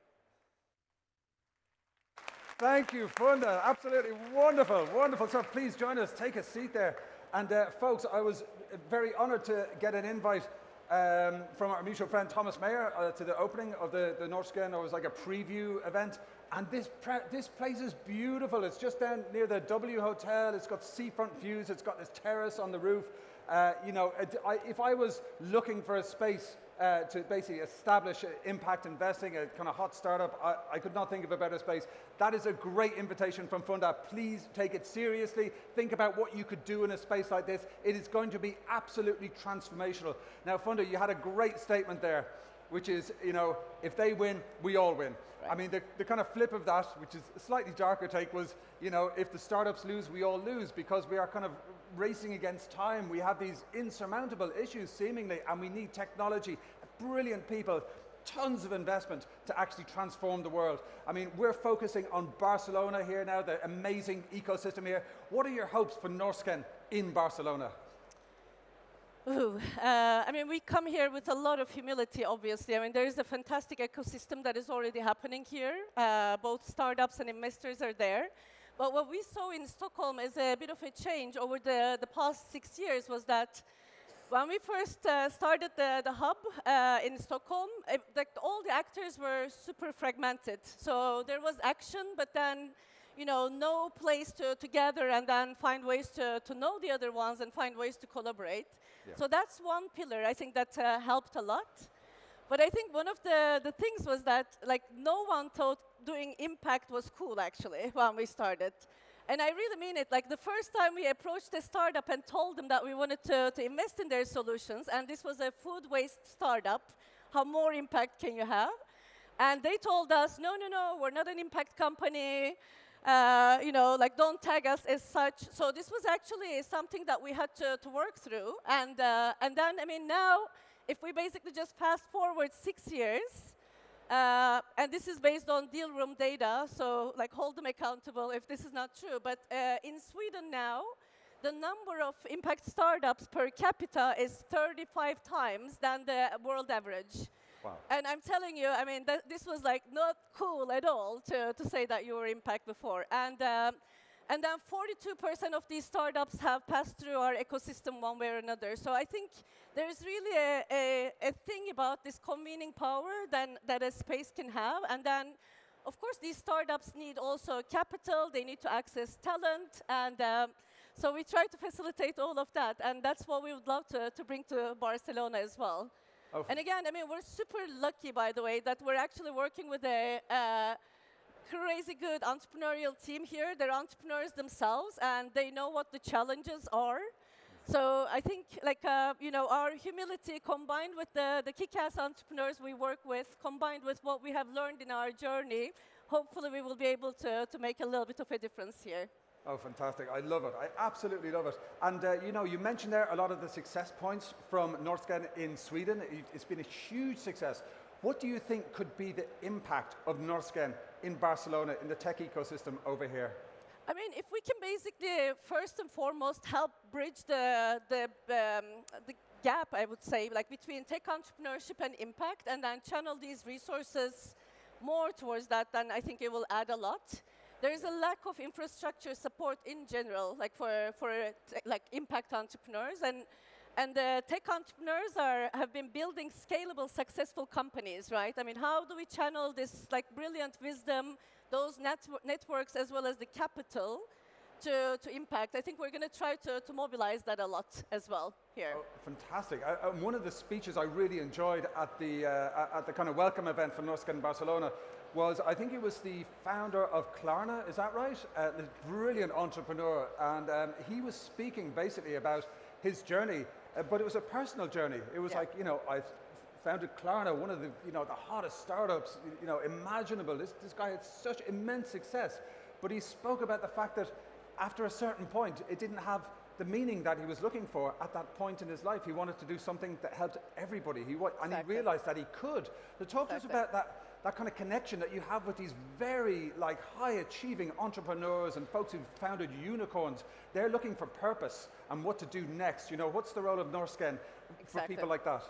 Thank you, Funda. Absolutely wonderful, wonderful. So please join us, take a seat there. And folks, I was very honored to get an invite from our mutual friend Thomas Mayer to the opening of the Norscan. It was like a preview event. And this place is beautiful. It's just down near the W Hotel. It's got seafront views. It's got this terrace on the roof. You know, if I was looking for a space to basically establish impact investing, a kind of hot startup, I could not think of a better space. That is a great invitation from Funda. Please take it seriously. Think about what you could do in a space like this. It is going to be absolutely transformational. Now, Funda, you had a great statement there, which is, you know, if they win, we all win. Right. I mean, the kind of flip of that, which is a slightly darker take, was, you know, if the startups lose, we all lose, because we are kind of racing against time. We have these insurmountable issues, seemingly, and we need technology, brilliant people, tons of investment to actually transform the world. I mean, we're focusing on Barcelona here now, the amazing ecosystem here. What are your hopes for Norscan in Barcelona? I mean, we come here with a lot of humility, obviously. I mean, there is a fantastic ecosystem that is already happening here. Both startups and investors are there. But what we saw in Stockholm is a bit of a change over the past 6 years was that when we first started the hub in Stockholm, like all the actors were super fragmented. So there was action, but then no place to gather and then find ways to know the other ones and find ways to collaborate. Yeah. So that's one pillar I think that helped a lot. But I think one of the things was that like no one thought doing impact was cool actually when we started. And I really mean it. Like the first time we approached a startup and told them that we wanted to invest in their solutions, and this was a food waste startup, how more impact can you have? And they told us, no, we're not an impact company. Like don't tag us as such. So this was actually something that we had to work through. And then, I mean, now, if we basically just fast forward 6 years, and this is based on deal room data, so like hold them accountable if this is not true. But in Sweden now, the number of impact startups per capita is 35 times than the world average. Wow. And I'm telling you, I mean, this was like not cool at all to say that you were impact before. And then 42% of these startups have passed through our ecosystem one way or another. So I think there's really a thing about this convening power that a space can have. And then, of course, these startups need also capital. They need to access talent. And so we try to facilitate all of that. And that's what we would love to bring to Barcelona as well. Oh. And again, I mean, we're super lucky, by the way, that we're actually working with a crazy good entrepreneurial team here. They're entrepreneurs themselves, and they know what the challenges are. So I think, like, our humility combined with the kick-ass entrepreneurs we work with, combined with what we have learned in our journey, hopefully we will be able to make a little bit of a difference here. Oh, fantastic. I love it. I absolutely love it. And, you mentioned there a lot of the success points from Norsken in Sweden. It's been a huge success. What do you think could be the impact of Norsken in Barcelona, in the tech ecosystem over here? I mean, if we can basically, first and foremost, help bridge the gap, I would say, like between tech entrepreneurship and impact, and then channel these resources more towards that, then I think it will add a lot. There is a lack of infrastructure support in general, like for like impact entrepreneurs, and the tech entrepreneurs have been building scalable, successful companies, right? I mean, how do we channel this like brilliant wisdom, those networks, as well as the capital to impact? I think we're going to try to mobilize that a lot as well here. Oh, fantastic. One of the speeches I really enjoyed at the kind of welcome event for Norsken Barcelona was, I think it was the founder of Klarna, is that right? This brilliant entrepreneur, and he was speaking basically about his journey, but it was a personal journey. It was like, I founded Klarna, one of the hottest startups, imaginable. This guy had such immense success, but he spoke about the fact that after a certain point, it didn't have the meaning that he was looking for at that point in his life. He wanted to do something that helped everybody. And he realized that he could. So talk to us about that kind of connection that you have with these very high achieving entrepreneurs and folks who've founded unicorns. They're looking for purpose and what to do next. What's the role of Norsken for people like that?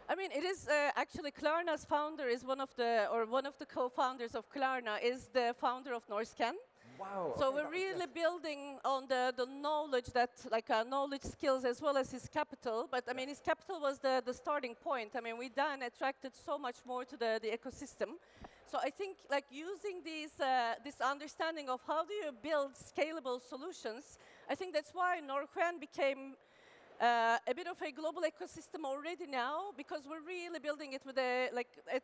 I mean, it is actually Klarna's founder is one of the co-founders of Klarna is the founder of Norsken. Wow. So we're really building on the knowledge knowledge skills as well as his capital. But I mean, his capital was the starting point. I mean, we then attracted so much more to the ecosystem. So I think using this understanding of how do you build scalable solutions, I think that's why Norsken became a bit of a global ecosystem already now, because we're really building it with a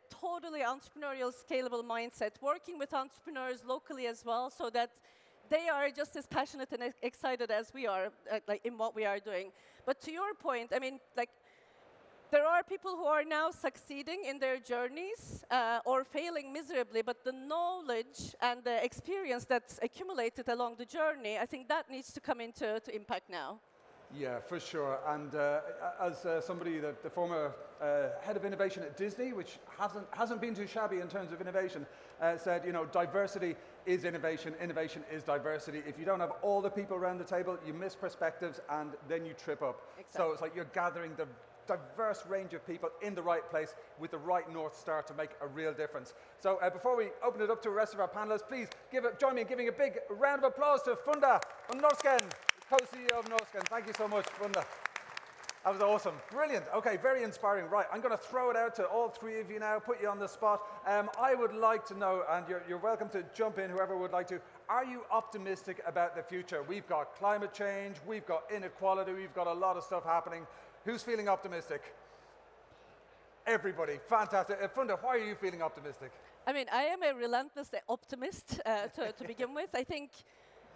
totally entrepreneurial, scalable mindset, working with entrepreneurs locally as well, so that they are just as passionate and excited as we are in what we are doing. But to your point, I mean, there are people who are now succeeding in their journeys or failing miserably, but the knowledge and the experience that's accumulated along the journey, I think that needs to come into impact now. Yeah, for sure. And as somebody, the former head of innovation at Disney, which hasn't been too shabby in terms of innovation, said, diversity is innovation, innovation is diversity. If you don't have all the people around the table, you miss perspectives and then you trip up. Exactly. So it's like you're gathering the diverse range of people in the right place with the right North Star to make a real difference. So before we open it up to the rest of our panelists, please join me in giving a big round of applause to Funda Norsken, co-CEO of Norsken. Thank you so much, Funda. That was awesome. Brilliant. Okay, very inspiring. Right, I'm going to throw it out to all three of you now, put you on the spot. I would like to know, and you're welcome to jump in, whoever would like to, are you optimistic about the future? We've got climate change, we've got inequality, we've got a lot of stuff happening. Who's feeling optimistic? Everybody. Fantastic. Funda, why are you feeling optimistic? I mean, I am a relentless optimist to begin with. I think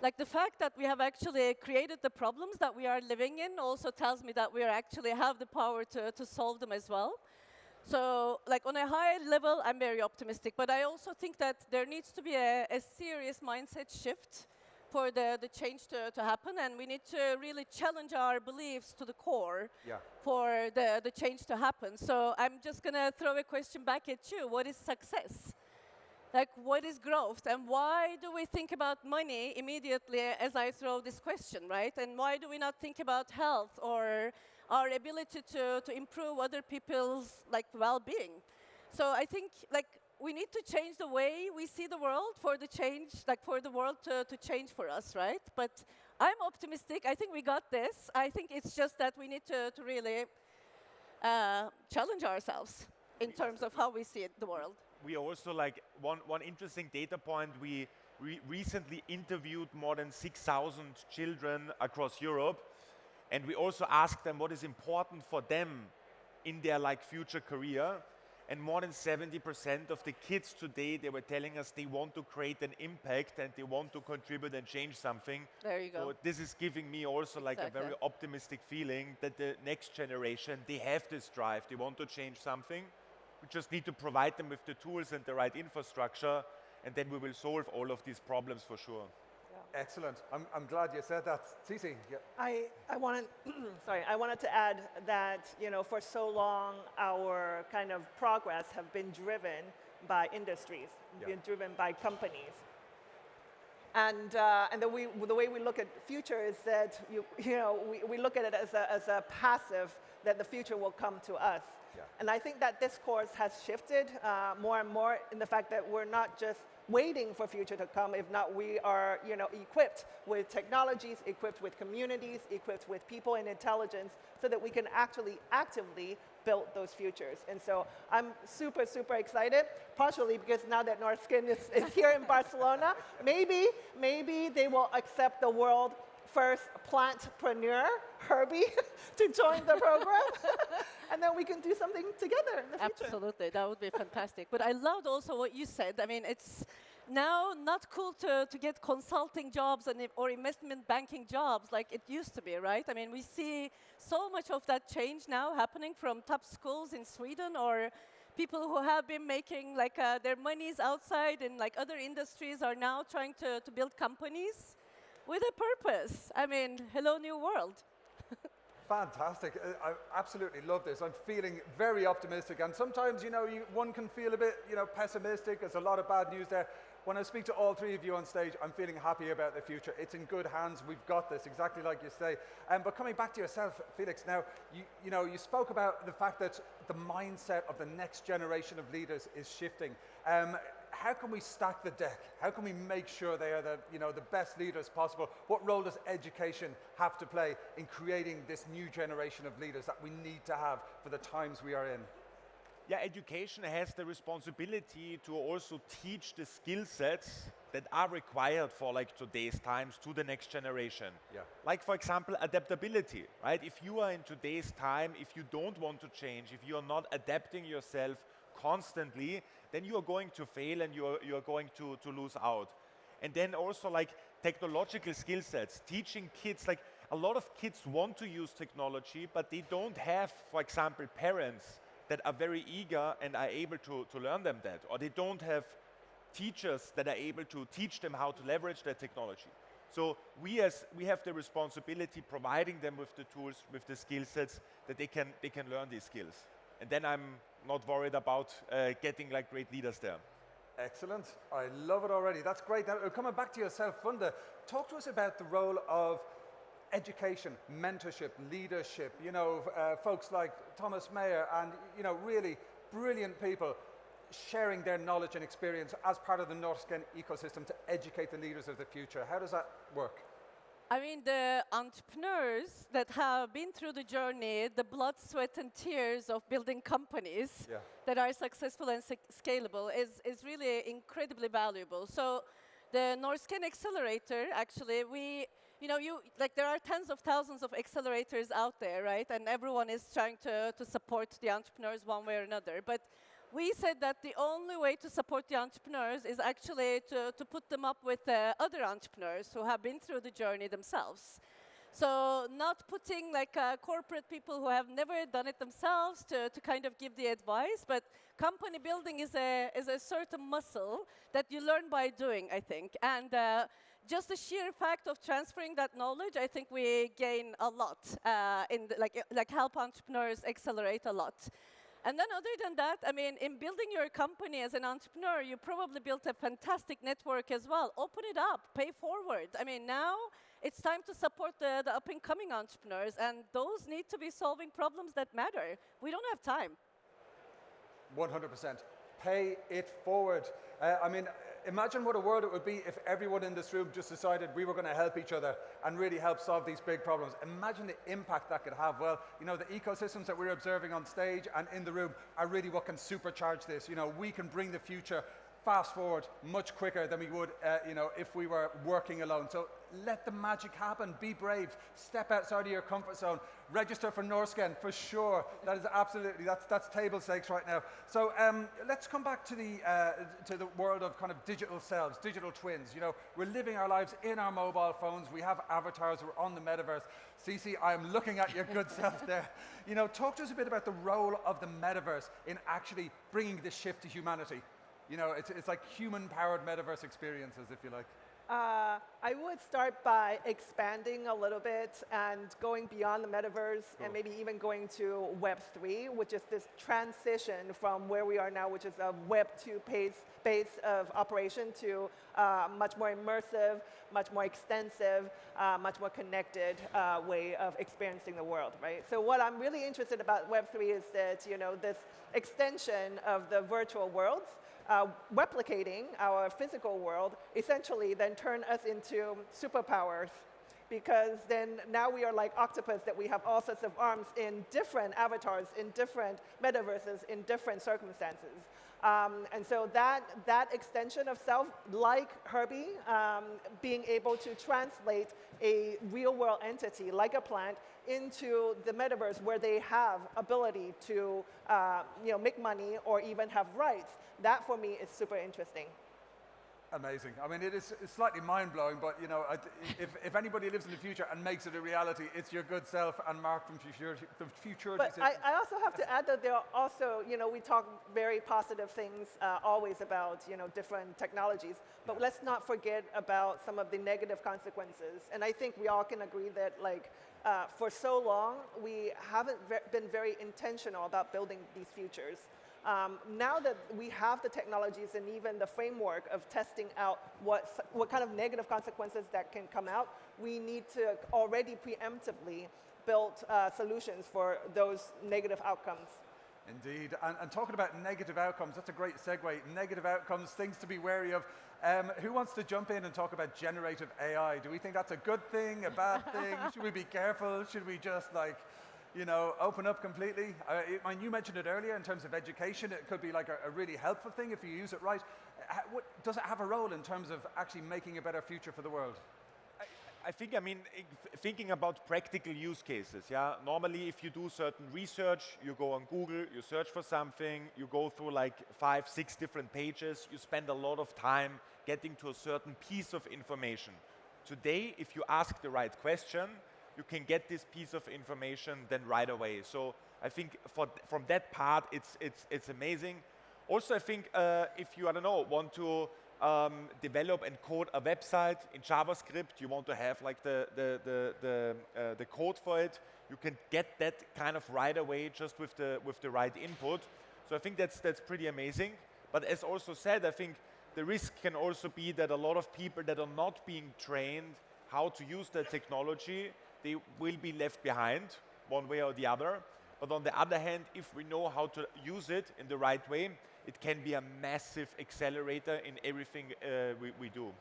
like the fact that we have actually created the problems that we are living in also tells me that we are actually have the power to solve them as well. So like on a high level, I'm very optimistic, but I also think that there needs to be a serious mindset shift for the change to happen, and we need to really challenge our beliefs to the core for the change to happen. So I'm just gonna throw a question back at you. What is success? Like, what is growth? And why do we think about money immediately as I throw this question, right? And why do we not think about health or our ability to improve other people's like well-being? So I think like we need to change the way we see the world for the change, like for the world to change for us, right? But I'm optimistic. I think we got this. I think it's just that we need to really challenge ourselves in terms of how we see the world. We also like one interesting data point. We recently interviewed more than 6,000 children across Europe, and we also asked them what is important for them in their like future career. And more than 70% of the kids today, they were telling us they want to create an impact and they want to contribute and change something. There you go. So this is giving me also like a very optimistic feeling that the next generation, they have this drive. They want to change something. We just need to provide them with the tools and the right infrastructure, and then we will solve all of these problems for sure. Yeah. Excellent. I'm glad you said that. Cici. Yeah. I wanted, I wanted to add that, you know, for so long, our kind of progress have been driven by industries, been driven by companies. And the way we look at future is that, we look at it as a passive, that the future will come to us. Yeah. And I think that discourse has shifted more and more in the fact that we're not just waiting for future to come. If not, we are equipped with technologies, equipped with communities, equipped with people and intelligence so that we can actually actively build those futures. And so I'm super, super excited, partially because now that Norsken is here in Barcelona, maybe they will accept the world first plantpreneur, Herbie, to join the program. And then we can do something together in the future. Absolutely, that would be fantastic. But I loved also what you said. I mean, it's now not cool to get consulting jobs or investment banking jobs like it used to be, right? I mean, we see so much of that change now happening from top schools in Sweden or people who have been making like their monies outside in like other industries are now trying to build companies with a purpose. I mean, hello, new world. Fantastic. I absolutely love this. I'm feeling very optimistic. And sometimes, one can feel a bit, pessimistic. There's a lot of bad news there. When I speak to all three of you on stage, I'm feeling happy about the future. It's in good hands. We've got this, exactly like you say. But coming back to yourself, Felix, now, you spoke about the fact that the mindset of the next generation of leaders is shifting. How can we stack the deck? How can we make sure they are the best leaders possible? What role does education have to play in creating this new generation of leaders that we need to have for the times we are in? Yeah, education has the responsibility to also teach the skill sets that are required for like today's times to the next generation. Yeah. Like for example, adaptability, right? If you are in today's time, if you don't want to change, if you are not adapting yourself constantly, then you are going to fail and you are going to lose out. And then also like technological skill sets, teaching kids, like a lot of kids want to use technology, but they don't have, for example, parents that are very eager and are able to learn them that, or they don't have teachers that are able to teach them how to leverage that technology. So we have the responsibility providing them with the tools, with the skill sets that they can learn these skills. And then I'm not worried about getting like great leaders there. Excellent. I love it already. That's great. Now, coming back to yourself, Funda, talk to us about the role of education, mentorship, leadership, you know, folks like Thomas Mayer and, you know, really brilliant people sharing their knowledge and experience as part of the Norsken ecosystem to educate the leaders of the future. How does that work? I mean, the entrepreneurs that have been through the journey, the blood, sweat, and tears of building companies that are successful and scalable is really incredibly valuable. So the Norsken Accelerator, actually, there are tens of thousands of accelerators out there, right? And everyone is trying to support the entrepreneurs one way or another. But we said that the only way to support the entrepreneurs is actually to put them up with other entrepreneurs who have been through the journey themselves. So not putting like corporate people who have never done it themselves to kind of give the advice, but company building is a certain muscle that you learn by doing, I think. And just the sheer fact of transferring that knowledge, I think we gain a lot like help entrepreneurs accelerate a lot. And then other than that, I mean, in building your company as an entrepreneur, you probably built a fantastic network as well. Open it up, pay forward. I mean, now it's time to support the up-and-coming entrepreneurs, and those need to be solving problems that matter. We don't have time. 100%. Pay it forward. I mean, imagine what a world it would be if everyone in this room just decided we were going to help each other and really help solve these big problems. Imagine the impact that could have. Well, you know, the ecosystems that we're observing on stage and in the room are really what can supercharge this. You know, we can bring the future fast forward much quicker than we would, you know, if we were working alone. So let the magic happen. Be brave. Step outside of your comfort zone. Register for Norsken for sure. That is absolutely, that's table stakes right now. So let's come back to the world of kind of digital selves, digital twins. You know, we're living our lives in our mobile phones. We have avatars. We're on the metaverse. Cece, I'm looking at your good self there. You know, talk to us a bit about the role of the metaverse in actually bringing this shift to humanity. You know, it's like human-powered metaverse experiences, if you like. I would start by expanding a little bit and going beyond the metaverse and maybe even going to Web3, which is this transition from where we are now, which is a Web2 base of operation to much more immersive, much more extensive, much more connected way of experiencing the world, right? So what I'm really interested about Web3 is that, you know, this extension of the virtual worlds replicating our physical world essentially then turn us into superpowers, because then now we are like octopus that we have all sorts of arms in different avatars, in different metaverses, in different circumstances. And so that extension of self, like Herbie, being able to translate a real world entity like a plant into the metaverse where they have ability to make money or even have rights, that for me is super interesting. Amazing. I mean, it's slightly mind-blowing, but you know, if anybody lives in the future and makes it a reality, it's your good self and Mark from Futurity. But I also have to add that there are also, you know, we talk very positive things always about, you know, different technologies, but let's not forget about some of the negative consequences. And I think we all can agree that, like, for so long, we haven't been very intentional about building these futures. Now that we have the technologies and even the framework of testing out what kind of negative consequences that can come out, we need to already preemptively build solutions for those negative outcomes. Indeed, and talking about negative outcomes, that's a great segue. Negative outcomes, things to be wary of. Who wants to jump in and talk about generative AI? Do we think that's a good thing, a bad thing? Should we be careful? Should we just, like, you know, open up completely? I mean, you mentioned it earlier in terms of education. It could be like a really helpful thing if you use it right. Does it have a role in terms of actually making a better future for the world? I think, I mean, thinking about practical use cases, yeah? Normally, if you do certain research, you go on Google, you search for something, you go through like 5, 6 different pages, you spend a lot of time getting to a certain piece of information. Today, if you ask the right question, you can get this piece of information then right away. So I think from that part, it's amazing. Also, I think if you, I don't know, want to develop and code a website in JavaScript, you want to have like the code for it, you can get that kind of right away just with the right input. So I think that's pretty amazing. But as also said, I think the risk can also be that a lot of people that are not being trained how to use the technology they will be left behind one way or the other. But on the other hand, if we know how to use it in the right way, it can be a massive accelerator in everything we do.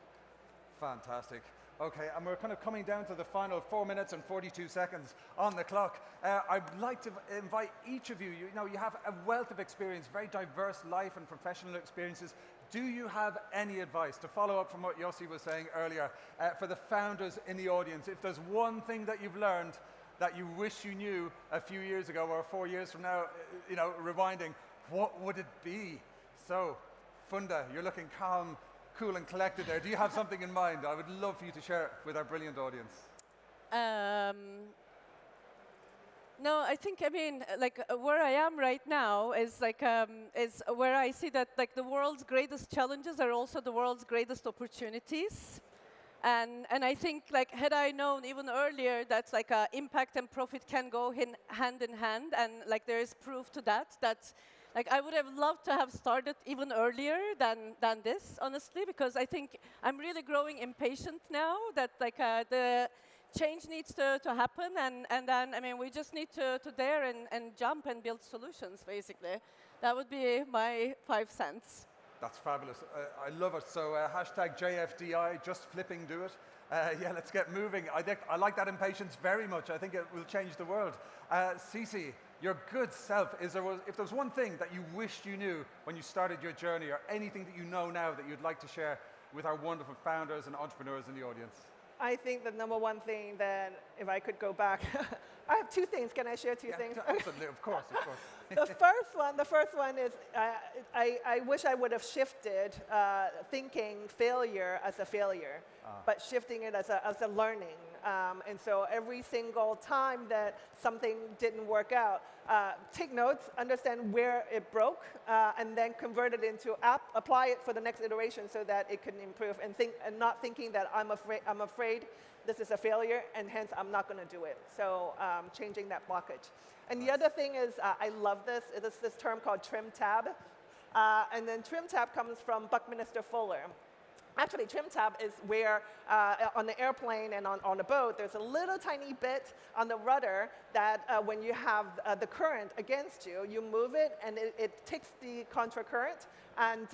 Fantastic. Okay, and we're kind of coming down to the final 4 minutes and 42 seconds on the clock. I'd like to invite each of you, you know, you have a wealth of experience, very diverse life and professional experiences. Do you have any advice, to follow up from what Yossi was saying earlier, for the founders in the audience? If there's one thing that you've learned that you wish you knew a few years ago or 4 years from now, you know, rewinding, what would it be? So, Funda, you're looking calm, cool and collected there. Do you have something in mind? I would love for you to share it with our brilliant audience. No, I think, I mean, like where I am right now is like, is where I see that like the world's greatest challenges are also the world's greatest opportunities. And I think like had I known even earlier that like impact and profit can go hand in hand, and like there is proof to that, like I would have loved to have started even earlier than this, honestly, because I think I'm really growing impatient now that like the change needs to happen, and then I mean we just need to dare and jump and build solutions, basically. That would be my 5 cents. That's fabulous. I love it. So hashtag JFDI, just flipping do it. Yeah, let's get moving. I like that impatience very much. I think it will change the world. Cece, your good self, if there was one thing that you wished you knew when you started your journey, or anything that you know now that you'd like to share with our wonderful founders and entrepreneurs in the audience? I think the number one thing that, if I could go back, I have 2 things. Can I share 2 things? Absolutely, of course, of course. The first one is I wish I would have shifted thinking failure as a failure, but shifting it as a learning. And so every single time that something didn't work out, take notes, understand where it broke, and then convert it into apply it for the next iteration so that it can improve, and not thinking that I'm afraid this is a failure and hence I'm not going to do it. So changing that blockage. And the other thing is, I love this. It is this term called trim tab. And then trim tab comes from Buckminster Fuller. Actually, trim tab is where on the airplane and on the boat, there's a little tiny bit on the rudder that when you have the current against you, you move it and it takes the contra current and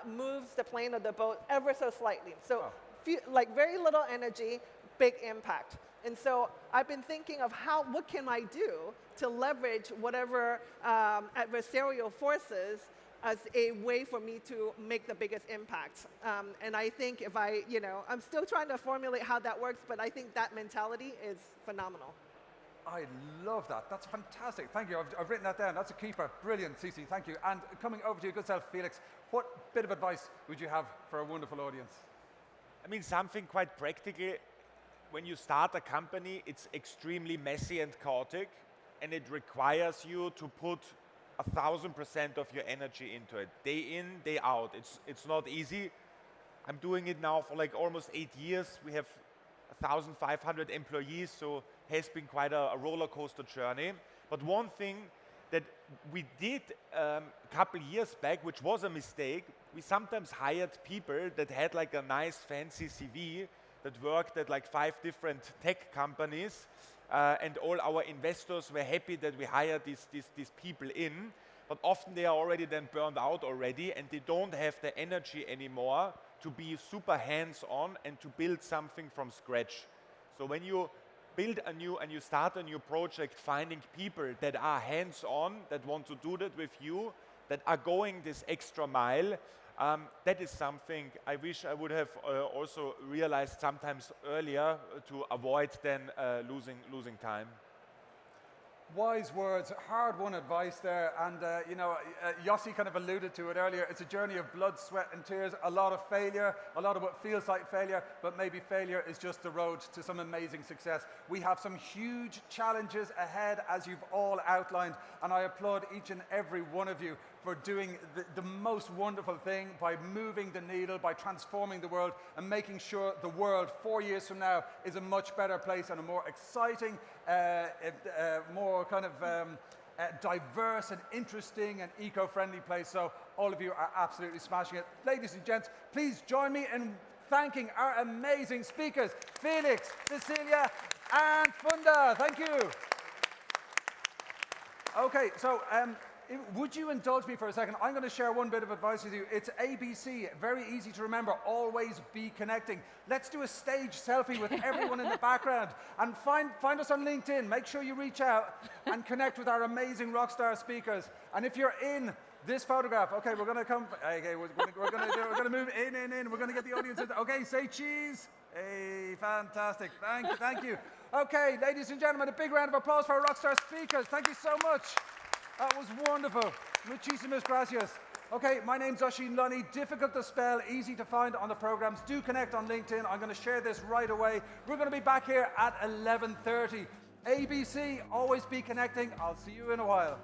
moves the plane or the boat ever so slightly. So like very little energy, big impact. And so I've been thinking of what can I do to leverage whatever adversarial forces as a way for me to make the biggest impact. And I think if I'm still trying to formulate how that works, but I think that mentality is phenomenal. I love that. That's fantastic. Thank you. I've written that down. That's a keeper. Brilliant, Cece. Thank you. And coming over to your good self, Felix, what bit of advice would you have for a wonderful audience? I mean, something quite practical. When you start a company, it's extremely messy and chaotic, and it requires you to put 1,000% of your energy into it, day in, day out. It's not easy. I'm doing it now for like almost 8 years. We have 1,500 employees, so it has been quite a roller coaster journey. But one thing that we did a couple years back, which was a mistake, we sometimes hired people that had like a nice fancy CV that worked at like 5 different tech companies, and all our investors were happy that we hired these people in, but often they are already then burned out already, and they don't have the energy anymore to be super hands-on and to build something from scratch. So when you build you start a new project, finding people that are hands-on, that want to do that with you, that are going this extra mile, that is something I wish I would have also realized sometimes earlier to avoid then losing time. Wise words, hard-won advice there, and Yossi kind of alluded to it earlier. It's a journey of blood, sweat and tears, a lot of failure, a lot of what feels like failure, but maybe failure is just the road to some amazing success. We have some huge challenges ahead, as you've all outlined, and I applaud each and every one of you for doing the most wonderful thing by moving the needle, by transforming the world and making sure the world 4 years from now is a much better place and a more exciting, more kind of diverse and interesting and eco-friendly place. So all of you are absolutely smashing it. Ladies and gents, please join me in thanking our amazing speakers, Felix, Cecilia, and Funda. Thank you. Okay, so would you indulge me for a second? I'm going to share one bit of advice with you. It's ABC, very easy to remember. Always be connecting. Let's do a stage selfie with everyone in the background and find us on LinkedIn. Make sure you reach out and connect with our amazing rockstar speakers. And if you're in this photograph, okay, we're going to come. Okay, we're going to move in. We're going to get the audience in. Okay, say cheese. Hey, fantastic. Thank you. Okay, ladies and gentlemen, a big round of applause for our rockstar speakers. Thank you so much. That was wonderful. Muchísimas gracias. Okay, my name's Oisín Lunny. Difficult to spell, easy to find on the programs. Do connect on LinkedIn. I'm going to share this right away. We're going to be back here at 11:30. ABC, always be connecting. I'll see you in a while.